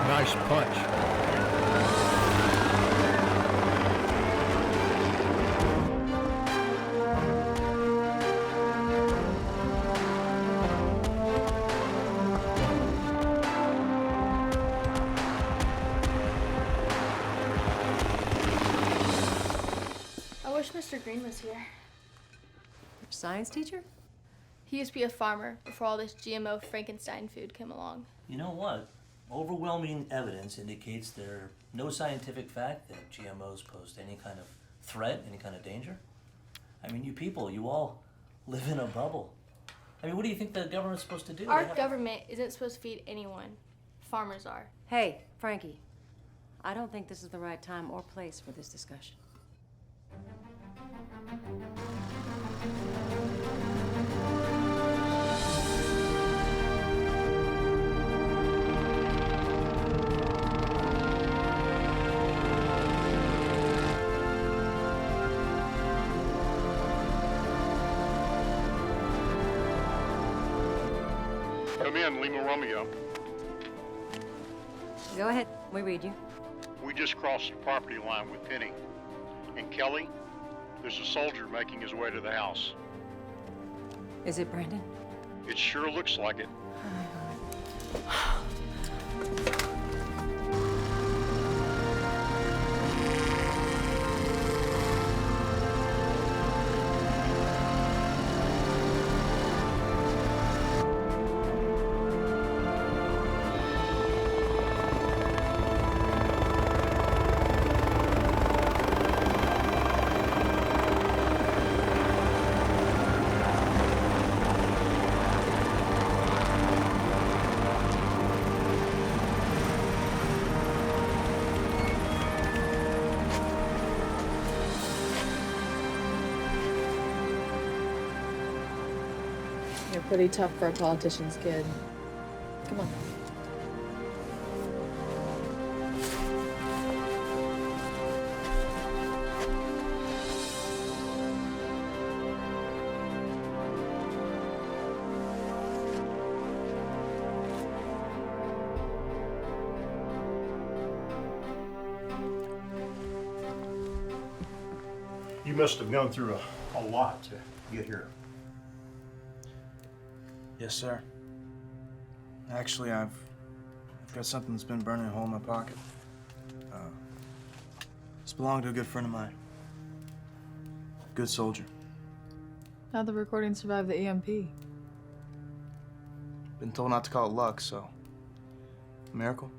Nice punch. I wish Mr. Green was here. Your science teacher? He used to be a farmer before all this GMO Frankenstein food came along. You know what? Overwhelming evidence indicates there's no scientific fact that GMOs pose any kind of threat, any kind of danger. I mean, you people, you all live in a bubble. I mean, what do you think the government's supposed to do? Our government isn't supposed to feed anyone. Farmers are. Hey, Frankie. I don't think this is the right time or place for this discussion. Come in, Lima Romeo. Go ahead. We read you. We just crossed the property line with Penny. And Kelly, there's a soldier making his way to the house. Is it Brandon? It sure looks like it. You're pretty tough for a politician's kid. Come on. You must have gone through a lot to get here. Yes, sir. Actually, I've got something that's been burning a hole in my pocket. This belonged to a good friend of mine. Good soldier. How'd the recording survive the EMP? Been told not to call it luck, so... a miracle?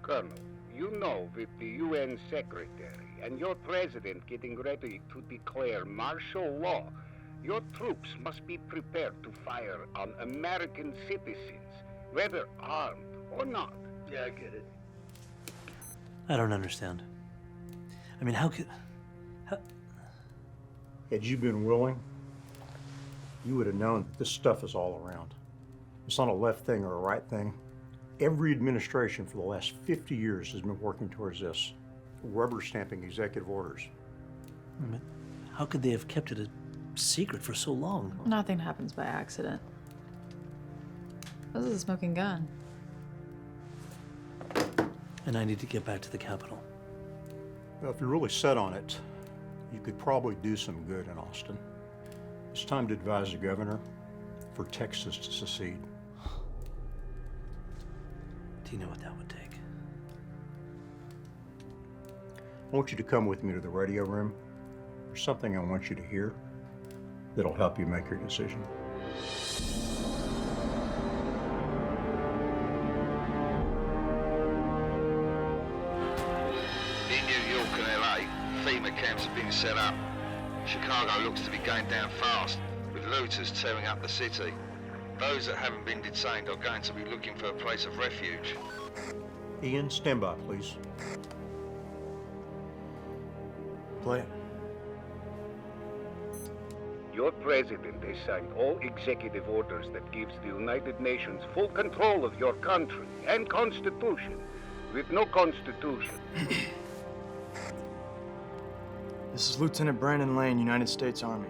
Colonel, you know, with the UN Secretary and your president getting ready to declare martial law, your troops must be prepared to fire on American citizens, whether armed or not. Yeah, I get it. I don't understand. I mean, how could... Had you been willing, you would have known that this stuff is all around. It's not a left thing or a right thing. Every administration for the last 50 years has been working towards this, rubber stamping executive orders. I mean, how could they have kept it a secret for so long? Nothing happens by accident. This is a smoking gun. And I need to get back to the capital. Well, if you're really set on it, you could probably do some good in Austin. It's time to advise the governor for Texas to secede. Do you know what that would take? I want you to come with me to the radio room. There's something I want you to hear that'll help you make your decision. In New York and LA, FEMA camps have been set up. Chicago looks to be going down fast, with looters tearing up the city. Those that haven't been detained are going to be looking for a place of refuge. Ian, stand by, please. Play it. Your president has signed all executive orders that gives the United Nations full control of your country and constitution. With no constitution. This is Lieutenant Brandon Lane, United States Army.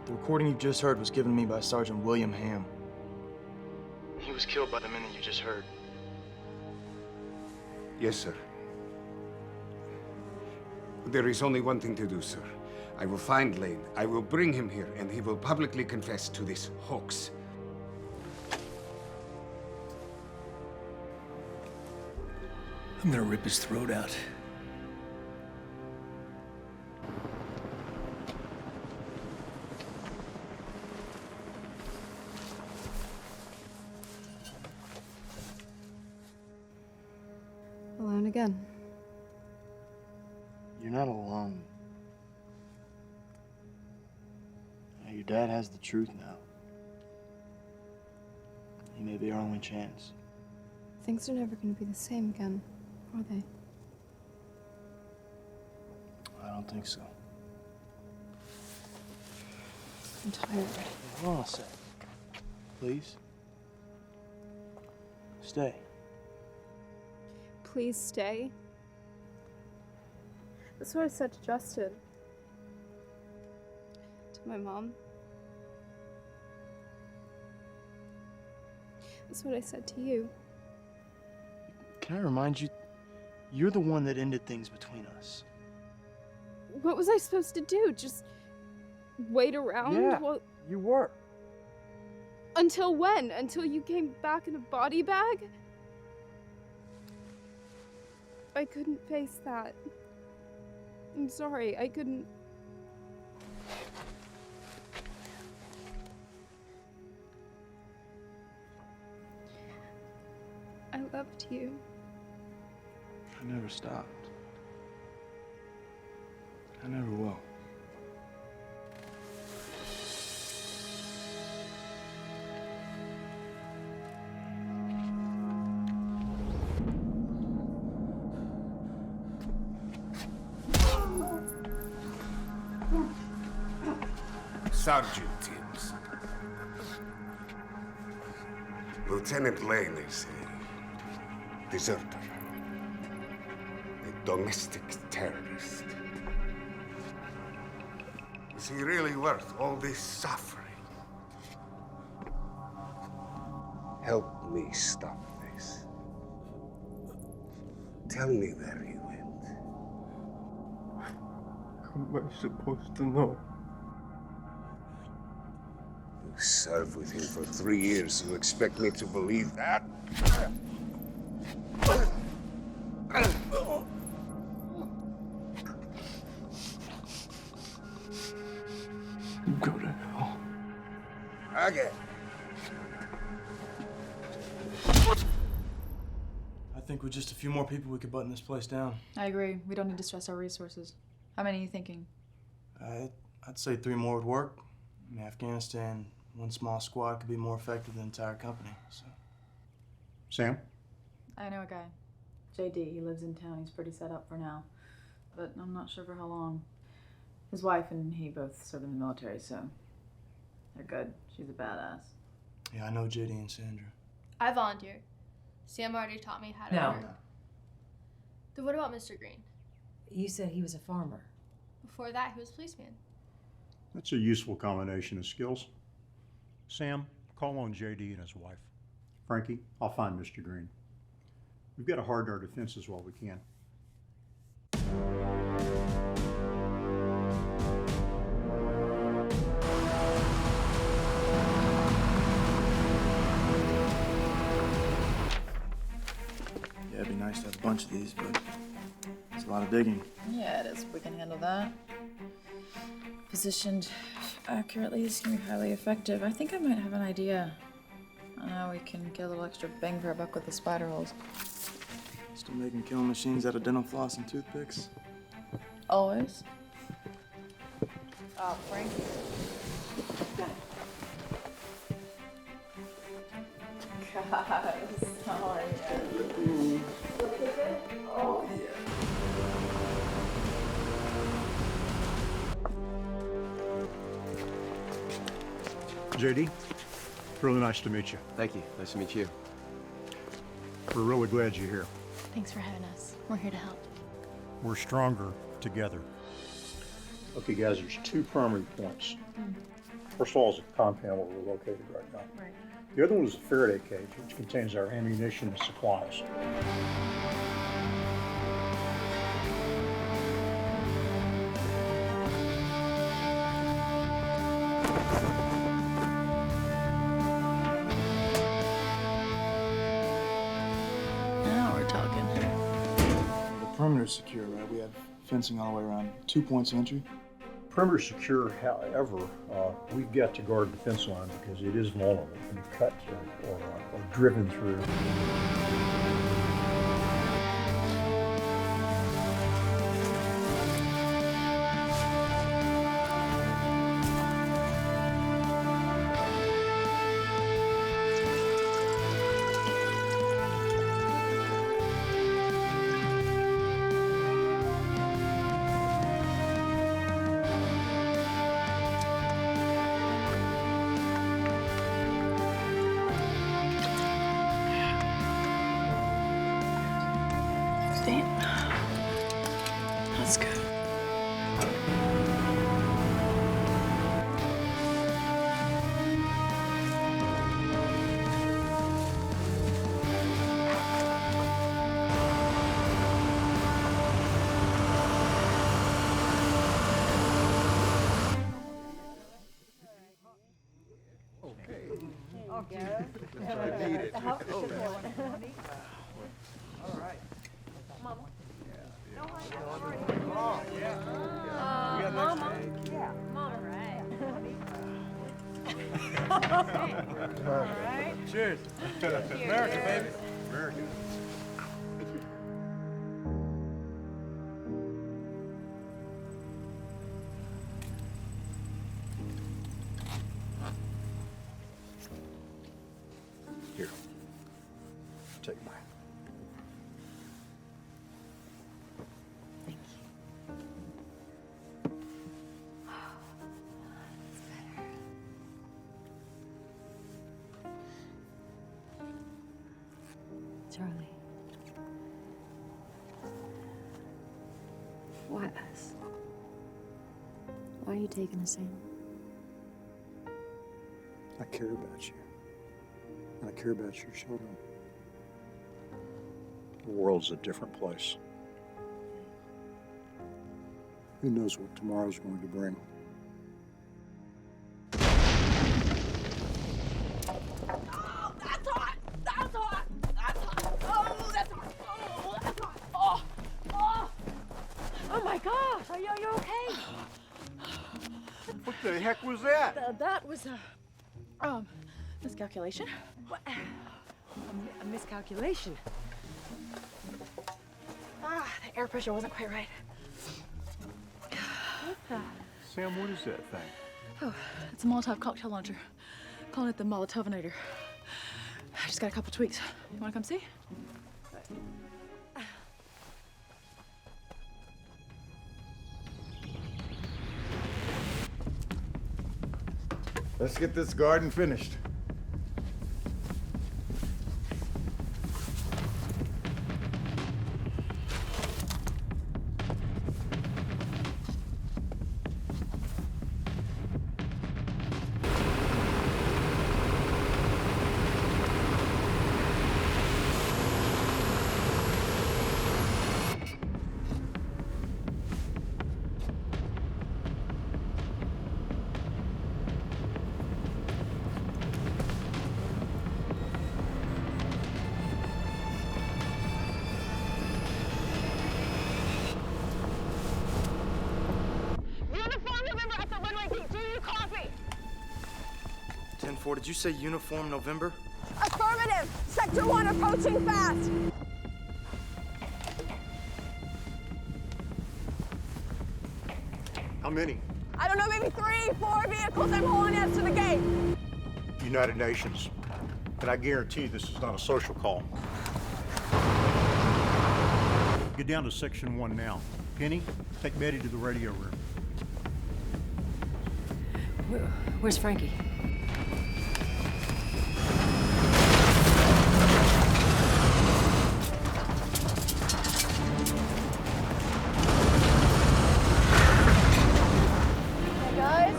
The recording you just heard was given to me by Sergeant William Ham. He was killed by the men that you just heard. Yes, sir. There is only one thing to do, sir. I will find Lane, I will bring him here, and he will publicly confess to this hoax. I'm gonna rip his throat out. Alone again. You're not alone. Your dad has the truth now. He may be our only chance. Things are never going to be the same again, are they? I don't think so. I'm tired. Hold on a sec. Please? Stay. Please stay. That's what I said to Justin. To my mom. That's what I said to you. Can I remind you, you're the one that ended things between us. What was I supposed to do? Just wait around? Yeah, Well, you were. until when? Until you came back in a body bag? I couldn't face that. I'm sorry, I couldn't. I loved you. I never stopped. I never will. Sergeant Timms. Lieutenant Lane is a deserter. A domestic terrorist. Is he really worth all this suffering? Help me stop this. Tell me where he went. How am I supposed to know? You served with him for 3 years. You expect me to believe that? Go to hell. Again. I think with just a few more people, we could button this place down. I agree. We don't need to stress our resources. How many are you thinking? I'd say 3 more would work. In Afghanistan, one small squad could be more effective than the entire company. So. Sam? I know a guy. JD. He lives in town. He's pretty set up for now. But I'm not sure for how long. His wife and he both serve in the military, so they're good. She's a badass. Yeah, I know JD and Sandra. I volunteer. Sam already taught me how to No. work. Then what about Mr. Green? You said he was a farmer. Before that, he was a policeman. That's a useful combination of skills. Sam, call on JD and his wife. Frankie, I'll find Mr. Green. We've got to harden our defenses while we can. Yeah, it'd be nice to have a bunch of these, but it's a lot of digging. Yeah, it is. We can handle that. Positioned accurately, this can be highly effective. I think I might have an idea on how we can get a little extra bang for our buck with the spider holes. Still making killing machines out of dental floss and toothpicks? Always. Oh, Frank. God, sorry. Oh, yeah. JD, really nice to meet you. Thank you. Nice to meet you. We're really glad you're here. Thanks for having us. We're here to help. We're stronger together. Okay, guys, there's 2 primary points. First of all is the compound where we're located right now. Right. The other one is a Faraday cage, which contains our ammunition and supplies. Now we're talking. The perimeter's secure, right? We have fencing all the way around. 2 points of entry. Perimeter secure, however, we've got to guard the fence line because it is vulnerable to be cut or driven through. Let's go. Cheers. America, baby. America. Here. Take mine. Charlie. Why us? Why are you taking us in? I care about you. And I care about your children. The world's a different place. Who knows what tomorrow's going to bring? What the heck was that? That was a miscalculation. What? A miscalculation. The air pressure wasn't quite right. Sam, what is that thing? Oh, it's a Molotov cocktail launcher. Calling it the Molotovinator. I just got a couple tweaks. You wanna come see? Let's get this garden finished. 4, did you say uniform November? Affirmative! Sector 1 approaching fast! How many? I don't know, maybe 3, 4 vehicles. I'm holding us to the gate. United Nations. And I guarantee this is not a social call. Get down to Section 1 now. Penny, take Betty to the radio room. Where's Frankie? Hey, guys.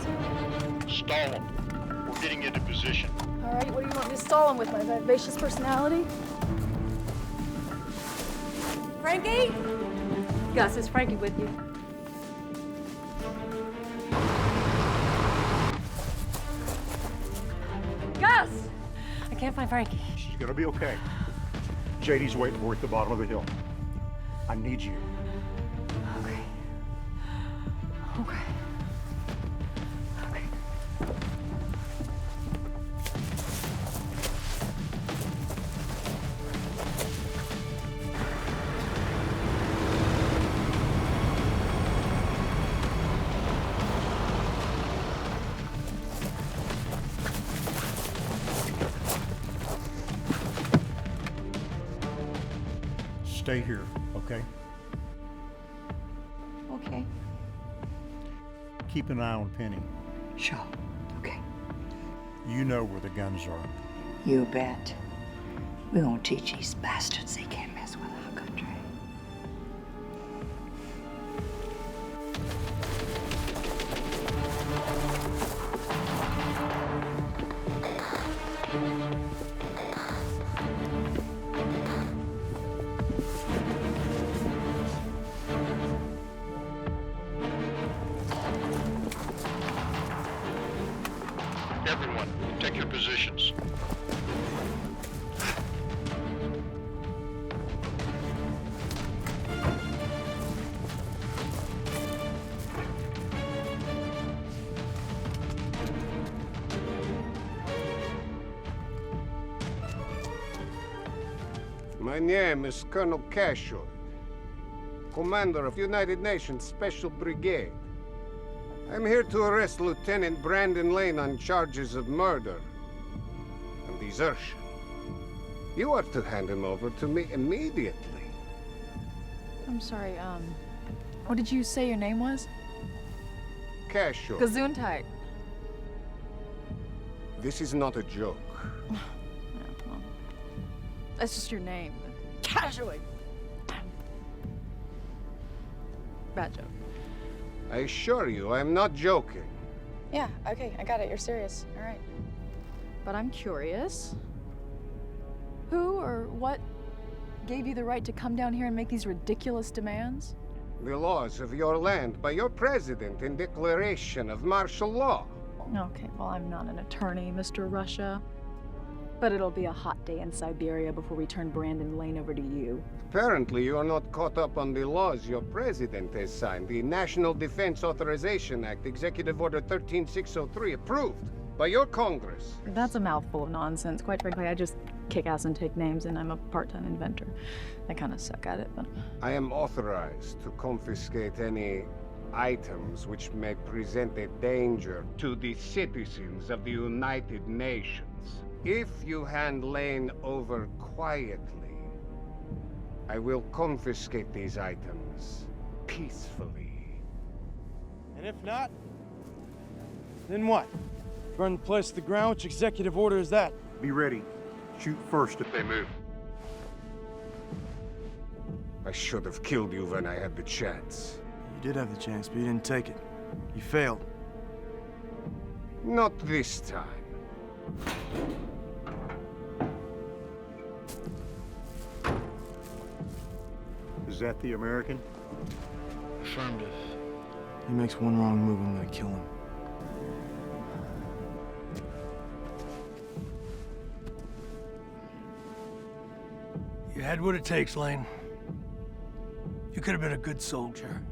Stall them. We're getting into position. All right, what do you want me to stall him with? My vivacious personality? Frankie? Gus, is Frankie with you? Gus! I can't find Frankie. She's gonna be okay. JD's waiting for her at the bottom of the hill. I need you. Okay. Okay. Stay here, okay? Okay. Keep an eye on Penny. Sure. Okay. You know where the guns are. You bet. We're gonna teach these bastards they can't mess with our country. Everyone, take your positions. My name is Colonel Cashoy, commander of United Nations Special Brigade. I'm here to arrest Lieutenant Brandon Lane on charges of murder and desertion. You are to hand him over to me immediately. I'm sorry, what did you say your name was? Cashoy. Gesundheit. This is not a joke. Yeah, well, that's just your name. Casually. Bad joke. I assure you, I'm not joking. Yeah, okay, I got it. You're serious. All right. But I'm curious. Who or what gave you the right to come down here and make these ridiculous demands? The laws of your land by your president in declaration of martial law. Okay, well, I'm not an attorney, Mr. Russia. But it'll be a hot day in Siberia before we turn Brandon Lane over to you. Apparently, you are not caught up on the laws your president has signed. The National Defense Authorization Act, Executive Order 13603, approved by your Congress. That's a mouthful of nonsense. Quite frankly, I just kick ass and take names, and I'm a part-time inventor. I kind of suck at it, but... I am authorized to confiscate any items which may present a danger to the citizens of the United Nations. If you hand Lane over quietly, I will confiscate these items peacefully. And if not, then what? Burn the place to the ground? Which executive order is that? Be ready. Shoot first if they move. I should have killed you when I had the chance. You did have the chance, but you didn't take it. You failed. Not this time. Is that the American? Affirmative. He makes one wrong move, I'm gonna kill him. You had what it takes, Lane. You could have been a good soldier.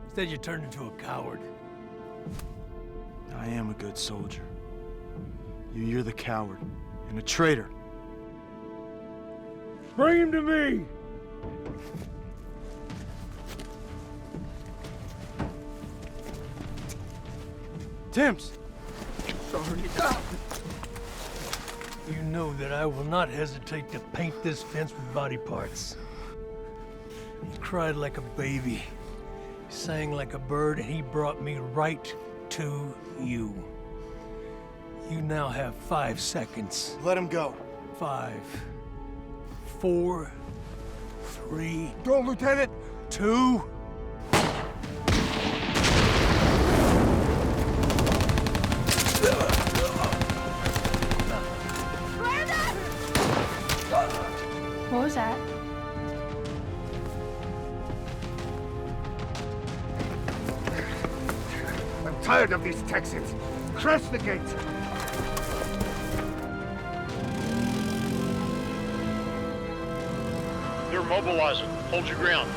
Instead, you turned into a coward. I am a good soldier. You're the coward and a traitor. Bring him to me! Timms! Sorry. You know that I will not hesitate to paint this fence with body parts. He cried like a baby, sang like a bird, and he brought me right to you. You now have 5 seconds. Let him go. 5, 4, 3. Go, Lieutenant! 2. What was that? I'm tired of these Texans. Crash the gate. They're mobilizing. Hold your ground.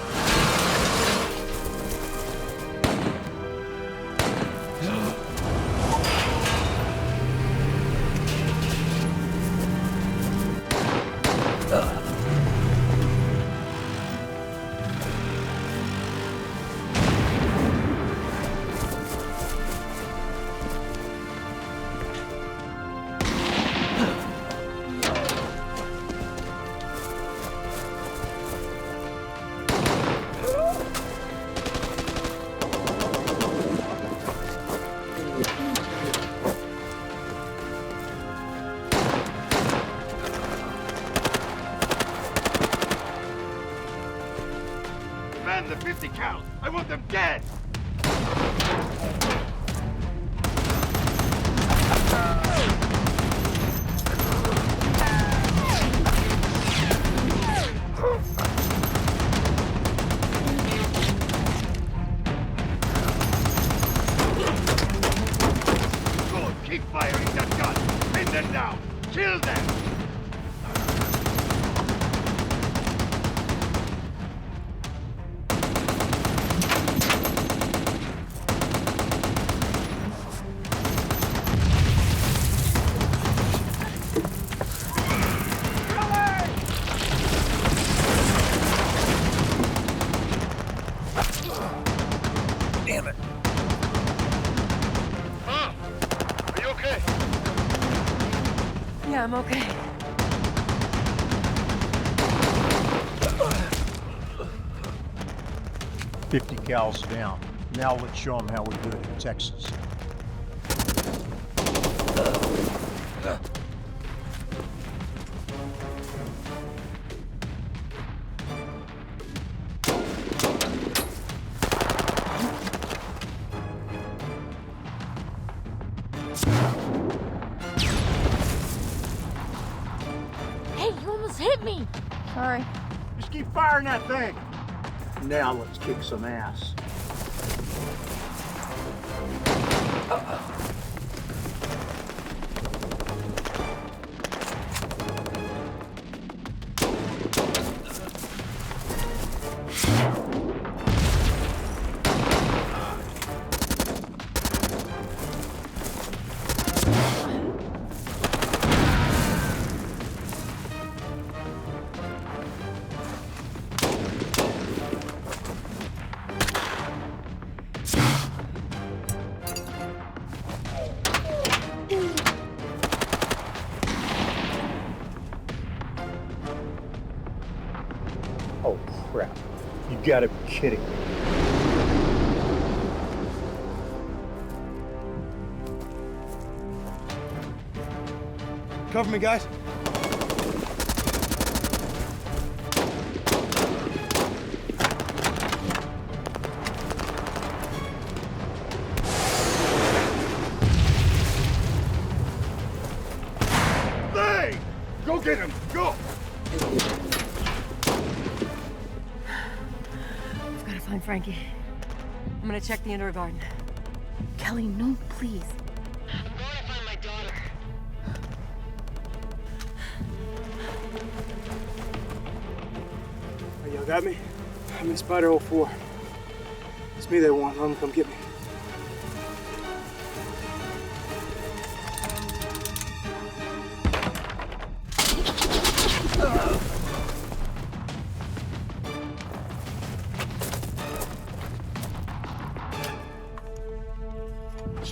Man, the 50 cal. I want them dead. Good, keep firing that gun. Pin them down. Kill them. Damn it. Are you okay? Yeah, I'm okay. $50 cals down. Now let's show them how we do it in Texas. Hey, you almost hit me! Sorry. Just keep firing that thing. Now let's kick some ass. Oh crap. You gotta be kidding me. Cover me, guys. Hey! Go get him! Go! I've got to find Frankie. I'm gonna check the indoor garden. Kelly, no, please. Hey, y'all got me? I'm in Spider Hole 4. It's me they want. Let them come get me.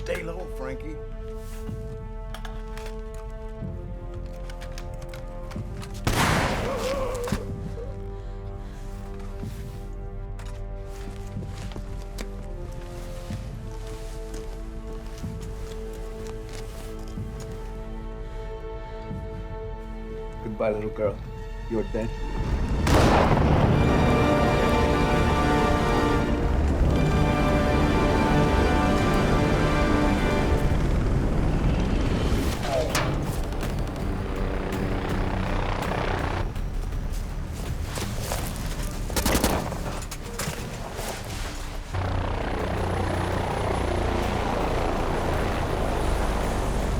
Stay low, Frankie. Goodbye, little girl. You're dead.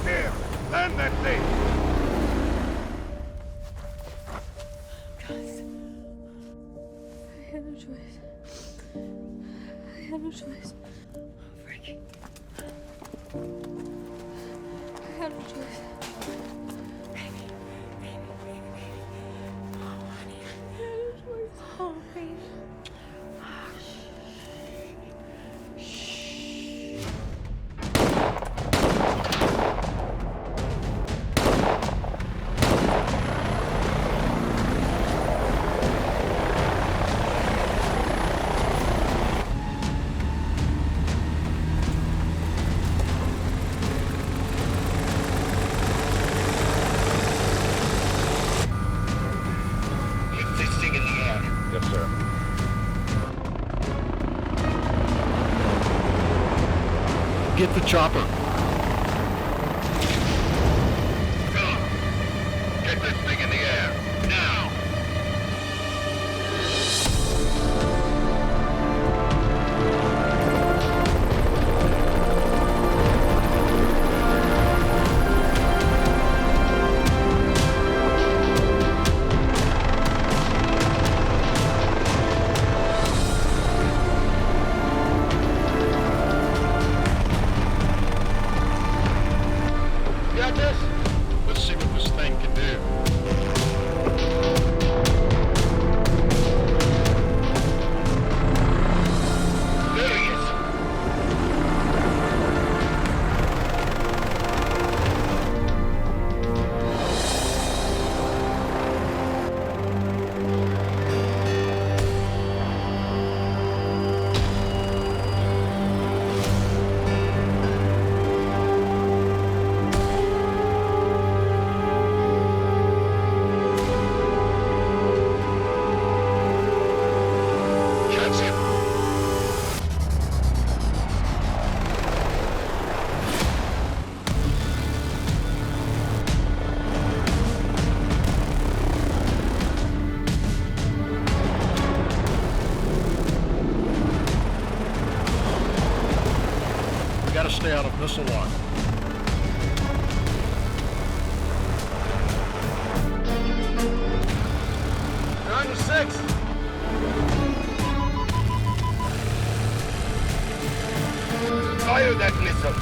Here, land that thing! I had no choice. I had no choice. Frankie. I had no choice. Baby. Oh, honey. I had no choice. Oh, baby. Get this thing in the air. Yes, sir. Get the chopper. Get this thing in the air. Now! Got this? Let's see what this thing can do. There he is. Catch him. We gotta stay out of missile line. You're on your six. Fire that missile.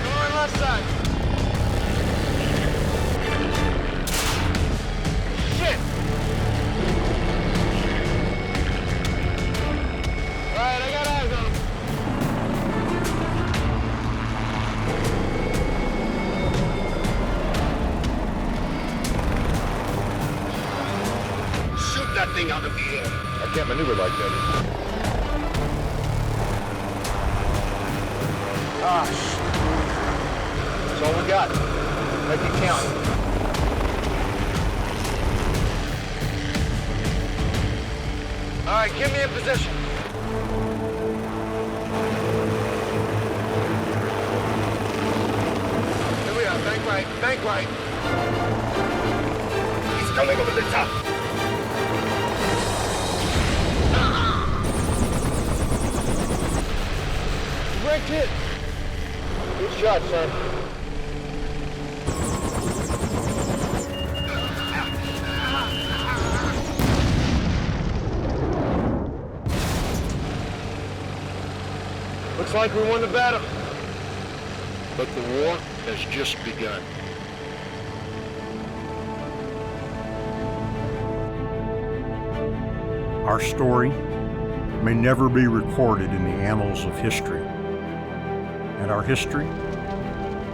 Come on, left side. Shit! All right, I got eyes on him. Shoot that thing out of the air. I can't maneuver like that. Ah, shit. That's all we got. Make it count. All right, get me in position. Here we are. Bank right. Bank right. He's coming over the top. Direct hit. Good shot, son. Looks like we won the battle. But the war has just begun. Our story may never be recorded in the annals of history, and our history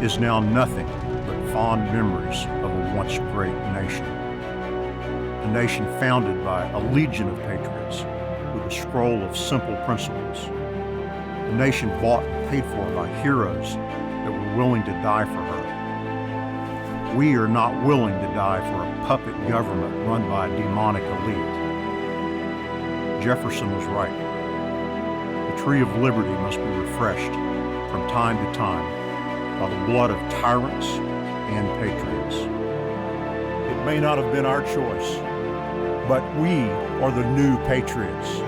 is now nothing but fond memories of a once great nation. A nation founded by a legion of patriots with a scroll of simple principles. A nation bought and paid for by heroes that were willing to die for her. We are not willing to die for a puppet government run by a demonic elite. Jefferson was right. The tree of liberty must be refreshed from time to time by the blood of tyrants and patriots. It may not have been our choice, but we are the new patriots.